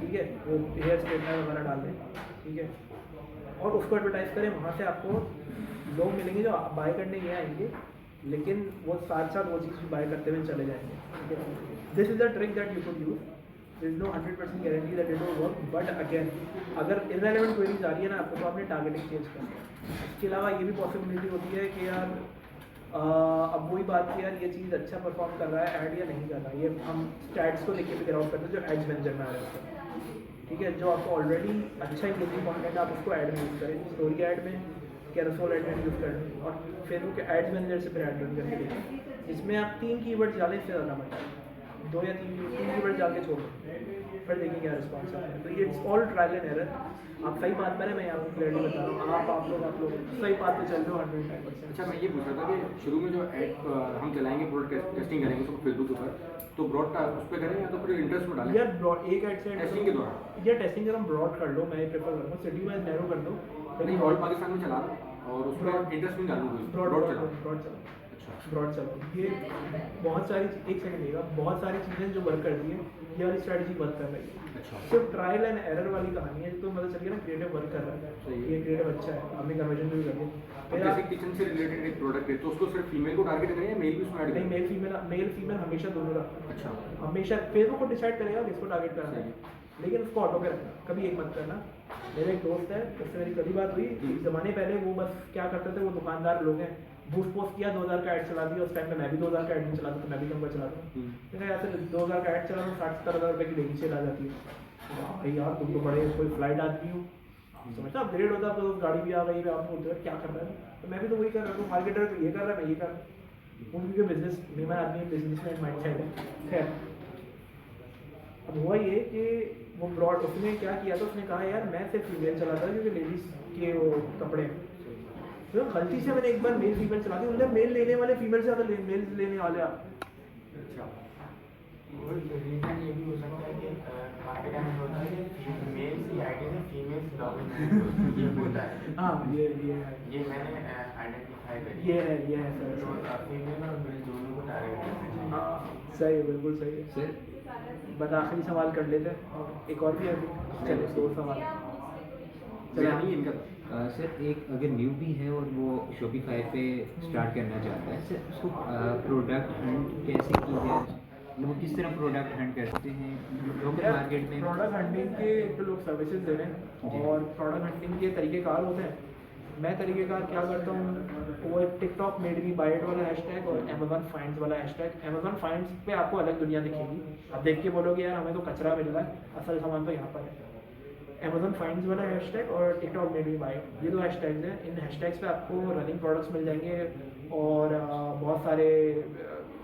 ठीक है, वो हेयर स्ट्रेटनर वगैरह डाल दें, ठीक है, और उसको एडवर्टाइज करें। वहाँ से आपको लोग मिलेंगे जो बाय करने ये आएंगे, लेकिन वो साथ साथ वो चीज़ बाय करते हुए चले जाएंगे, ठीक है। This is the trick that you could use, there is no 100% guarantee that it will work, but again अगर इररेलेवेंट क्वेरीज आ रही है ना आपको, तो आपने टारगेटिंग चेंज करना है। इसके अलावा ये भी पॉसिबिलिटी होती है कि यार अब वही बात कि यार ये चीज़ अच्छा परफॉर्म कर रहा है ऐड या नहीं कर रहा है, ये हम स्टैट्स को देखिए फिगर आउट करते हैं जो एड्स मैनेजर में आ रहे हैं, ठीक है। जो आपको ऑलरेडी अच्छा इंगेजिंग कंटेंट आप उसको ऐड में यूज़ करें, स्टोरी ऐड में, कैरोसेल ऐड में यूज़ करें, और फेसबुक के एड्स मैनेजर से फिर ऐड रन करके देखें। इसमें आप 3 कीवर्ड्स डालें, इससे ज़्यादा मत, 2 या 3 कीवर्ड्स डाल के छोड़ फिर देखिए क्या रिस्पॉन्स आता है। तो ये it's all trial and error. आप सही बात पर है, मैं आपको क्लियरली बता रहा हूँ, आप लोग सही बात पे चल रहे हो 100%। अच्छा, मैं ये पूछ रहा था कि शुरू में जो ऐड हम चलाएंगे, प्रोडक्ट टेस्टिंग करेंगे उसको फेसबुक के ऊपर, तो ब्रॉड उस पर करें या तो फिर इंटरेस्ट में डालें? यार ब्रॉड एक एड से टेस्टिंग के दौरान या टेस्टिंग जब हम ब्रॉड कर लो, मैं प्रेफर करूँगा सिटी वाइज नैरो कर दो, नहीं ऑल पाकिस्तान में चला रहा और उसमें इंटरेस्ट नहीं डालूंगी, ब्रॉड चला। ब्रॉड चलो, ये बहुत सारी एक सेकंड लेगा, बहुत सारी चीज़ें जो वर्क करती हैं, ये वाली स्ट्रैटेजी वर्क कर रही है। अच्छा, सिर्फ ट्रायल एंड एरर वाली कहानी है, तो मतलब चल गया ना क्रिएटिव वर्क कर रहा है, ये क्रिएटिव अच्छा है, हमने कन्वर्जन भी कर दिया। फिर जैसे किचन से रिलेटेड एक प्रोडक्ट है तो उसको सिर्फ फीमेल को टारगेट करें या मेल भी उसमें ऐड नहीं, करें? मेल फीमेल हमेशा दोनों रखना। अच्छा, हमेशा फेसबुक को डिसाइड करेगा किसको टारगेट करना है, लेकिन उसको ऑटो पे रखना, कभी एक मत करना। मेरा एक दोस्त है, उससे मेरी कभी बात हुई, एक ज़माने पहले वो बस क्या करते थे, वो दुकानदार लोग हैं, बूस्ट पोस्ट किया 2000 का ऐड चला दिया, उस टाइम में मैं भी 2000 का ऐड नहीं चलाता, तो मैं भी नंबर चलाता हूँ, मैंने कहा ऐसे 2000 का ऐड चला तो 60-70 हज़ार रुपये की डेली सेल आ जाती है। भाई यार तुम तो बड़े कोई फ्लाइट आदमी हो, समझता अपग्रेड होता तो गाड़ी भी आ गई, आप बोलते हो क्या कर रहा है, तो मैं भी तो वही कर रहा हूँ, मार्केटर तो ये कर रहा है, मैं ये कर रहा हूँ, उनके बिजनेस में आदमी बिजनेसमैन माइंडसेट है। खैर अब हुआ ये कि वो ब्रॉड, उसने क्या किया था, उसने कहा यार मैं सिर्फ फीमेल चलाता हूँ क्योंकि लेडीज़ के वो कपड़े हैं, तो गलती से मैंने एक बार मेल फीमेल चला दी, उनने मेल लेने वाले फीमेल से ज़्यादा मेल लेने वाले आप। रीजन ये भी हो सकता है कि मार्केटर में होता है कि मेल की आईडी में फीमेल लॉगिन ये होता है। हाँ ये मैंने आइडेंटिफाई कर ये है सर, तो फीमेल और मेल दोनों को टारगेट करना चाहिए। हाँ सही है, बिल्कुल सही है सर। बस आखिरी सवाल कर लेते हैं, और एक और भी है, चलिए 2 सवाल चलिए नहीं इनका सर। एक अगर न्यू भी है और वो शॉपिफाई पे स्टार्ट करना चाहता है सर, उसको प्रोडक्ट हंट कैसे की जाए, वो किस तरह प्रोडक्ट हंट करते हैं लोकल मार्केट में? प्रोडक्ट हंटिंग के तो लोग सर्विसेज दे रहे हैं, और प्रोडक्ट हंटिंग के तरीक़ेकार होते हैं। मैं तरीक़ेकार क्या करता हूँ, वो TikTok made me buy it वाला हैशटैग और अमेज़न फाइंड्स वाला हैशटैग। अमेज़न फाइंड्स पे आपको अलग दुनिया दिखेगी, आप देख के बोलोगे यार हमें तो कचरा मिल रहा है, असल सामान तो यहाँ पर है। अमेज़न फाइंड्स वाला हैशटैग और TikTok made me buy it, ये 2 हैशटैग्स हैं। इन हैशटैग्स पे आपको रनिंग प्रोडक्ट्स मिल जाएंगे और बहुत सारे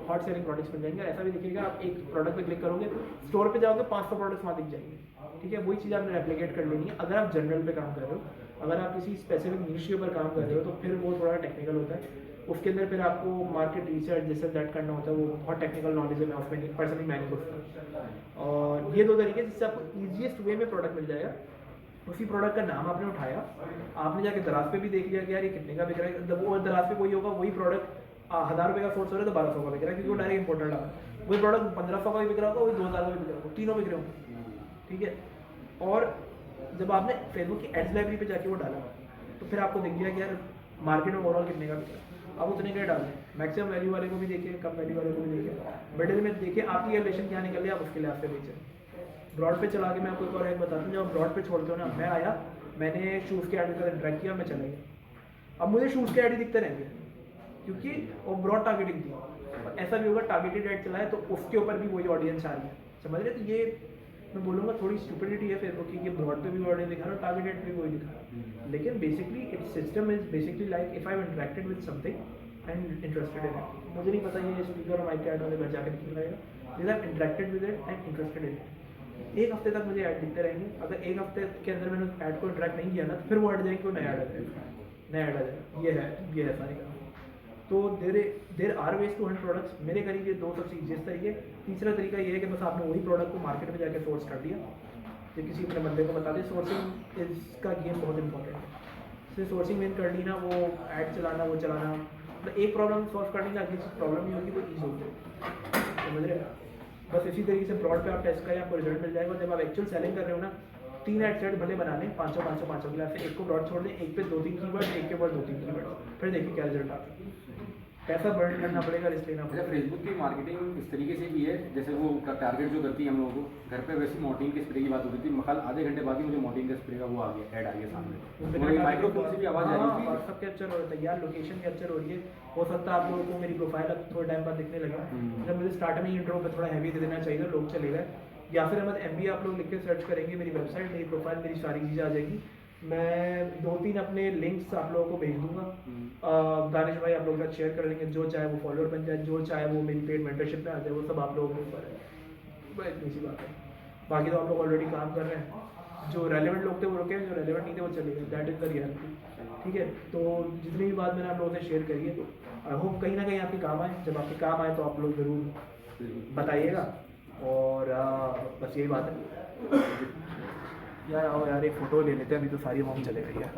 हॉट सेलिंग प्रोडक्ट्स मिल जाएंगे। ऐसा भी दिखेगा, आप एक प्रोडक्ट पे क्लिक करोगे, स्टोर पे जाओगे 500 प्रोडक्ट्स वहाँ दिख जाएंगे, ठीक है। वही चीज़ आपने रेप्लिकेट कर लेनी है अगर आप जनरल पे काम कर रहे हो। अगर आप किसी स्पेसिफिक नीश के ऊपर काम कर रहे हो तो फिर वो थोड़ा टेक्निकल होता है, उसके अंदर फिर आपको मार्केट रिसर्च जैसे दैट करना होता है, वो बहुत टेक्निकल नॉलेज है, मैं उसमें पर्सनली मैंने कुछ। और ये 2 तरीके जिससे आपको ईजीएस्ट वे में प्रोडक्ट मिल जाएगा। उसी प्रोडक्ट का नाम आपने उठाया, आपने जाके दराज पे भी देख लिया कि यार ये कितने का बिक रहा है, वो दराज पे कोई होगा, वही प्रोडक्ट 1000 रुपये का सोर्स हो रहा है तो 1200 का बिक रहा है, क्योंकि वो डायरेक्ट इंपोर्टेड आ रहा है। वही प्रोडक्ट 1500 का भी बिक रहा होगा, वही 2000 का भी बिक रहा होगा, तीनों बिक रहे होंगे, ठीक है। और जब आपने फेसबुक की एड्स लाइब्रेरी पे जाके वो डाला तो फिर आपको दिख गया कि यार मार्केट में ओवरऑल कितने का बिक रहा है, अब उतने का डाल दें। मैक्सिमम वैल्यू वाले को भी देखिए, कम वैल्यू वाले को भी देखिए, मिडिल में देखिए आपकी रिलेशन क्या निकल रही है, आप उसके लिए आपसे बेचें। ब्रॉड पे चला के मैं आपको एक और एक बताता हूँ, जब ब्रॉड पे छोड़ते हो ना, मैं आया, मैंने शूज़ के ऐड के साथ इंटरेक्ट किया, मैं चला गया, अब मुझे शूज़ के ऐड ही दिखते रहेंगे क्योंकि वो ब्रॉड टारगेटिंग थी। ऐसा भी होगा टारगेटेड ऐड चलाए तो उसके ऊपर भी वही ऑडियंस आ रही है, समझ रहे? तो ये मैं बोलूँगा थोड़ी स्टुपिडिटी है फेसबुक की, ये ब्रॉड पे भी ऑडियंस दिखा रहा है, टारगेटेड पे भी वही दिखा रहा है। लेकिन basically it's system is basically like if I have interacted with something, and interested in it. मुझे नहीं पता ये स्पीकर और माइक के ऐड वाले घर जाकर क्यों लगेगा, they are interacted with it and interested in it. एक हफ्ते तक मुझे ऐड दिखते रहेंगे, अगर एक हफ्ते के अंदर मैंने उस ऐड को इंटरेक्ट नहीं किया ना तो फिर वो हट जाएंगे, कोई नया ऐड आ जाएगा, नया ऐड आ जाएगा। ये है सारी का। तो there are ways to hunt products. मेरे करीब ये दो सबसे ईजीएस्ट तरीके। तीसरा तरीका ये है कि बस आपने वही प्रोडक्ट को मार्केट में जाकर सोर्स कर दिया, तो किसी अपने बंदे को बता दें। सोर्सिंग इसका गेम बहुत इंपॉर्टेंट है। इसलिए सोर्सिंग मेन कर ली ना, वो ऐड चलाना, वो चलाना, मतलब एक प्रॉब्लम सॉल्व करने की अगली प्रॉब्लम नहीं होगी, वो ईज होगी, समझ रहे हैं। बस इसी तरीके से ब्रॉड पे आप टेस्ट करें, आपको रिजल्ट मिल जाएगा। जब आप एक्चुअल सेलिंग कर रहे हो ना, 3 ऐड सेट भले बना लें, 500 क्लास से, एक को ब्रॉड छोड़ दें, एक पे 2-3 कीवर्ड, एक के बाद 2-3 कीवर्ड, फिर देखिए क्या रिजल्ट आता है। पैसा बर्न करना पड़ेगा, रिस्क लेना अच्छा, पड़ेगा। फेसबुक की मार्केटिंग इस तरीके से भी है, जैसे वो टारगेट जो करती है हम लोगों को घर पे, वैसे मॉर्टिन के स्प्रे की बात होती थी, मखाल आधे घंटे बाद ही मुझे मॉर्टिन का स्प्रे का वो आ गया, ऐड आ गया सामने, माइक्रोफोन से भी आवाज़ आ रही थी। व्हाट्सएप कैप्चर हो रहा है, यार लोकेशन कैप्चर हो रही है। हो सकता है आप लोगों को मेरी प्रोफाइल अब थोड़े टाइम बाद दिखने लगे, जब मुझे स्टार्ट में इंट्रो पे थोड़ा हैवी दे देना चाहिए, लोग चले गए। या फिर अहमद MBA आप लोग लिख के सर्च करेंगे, मेरी वेबसाइट, मेरी प्रोफाइल, मेरी सारी चीज़ें आ जाएगी। मैं 2-3 अपने लिंक्स आप लोगों को भेज दूंगा, दानिश भाई आप लोगों का शेयर कर लेंगे, जो चाहे वो फॉलोअर बन जाए, जो चाहे वो मेरी पेड मेंटरशिप में आ जाए, वो सब आप लोगों के ऊपर है, बस इतनी सी बात है। बाकी तो आप लोग ऑलरेडी काम कर रहे हैं, जो रेलेवेंट लोग थे वो रुके, जो रेलेवेंट नहीं थे वो चले गए, दैट इज़ द रियलिटी, ठीक है। तो जितनी भी बात मैंने आप लोगों से शेयर करी है, आई होप कहीं ना कहीं आपके काम आए। जब आपके काम आए तो आप लोग ज़रूर बताइएगा, और बस यही बात है यार। आओ यार एक फ़ोटो ले लेते हैं, अभी तो सारी अमाउंट चले गई है।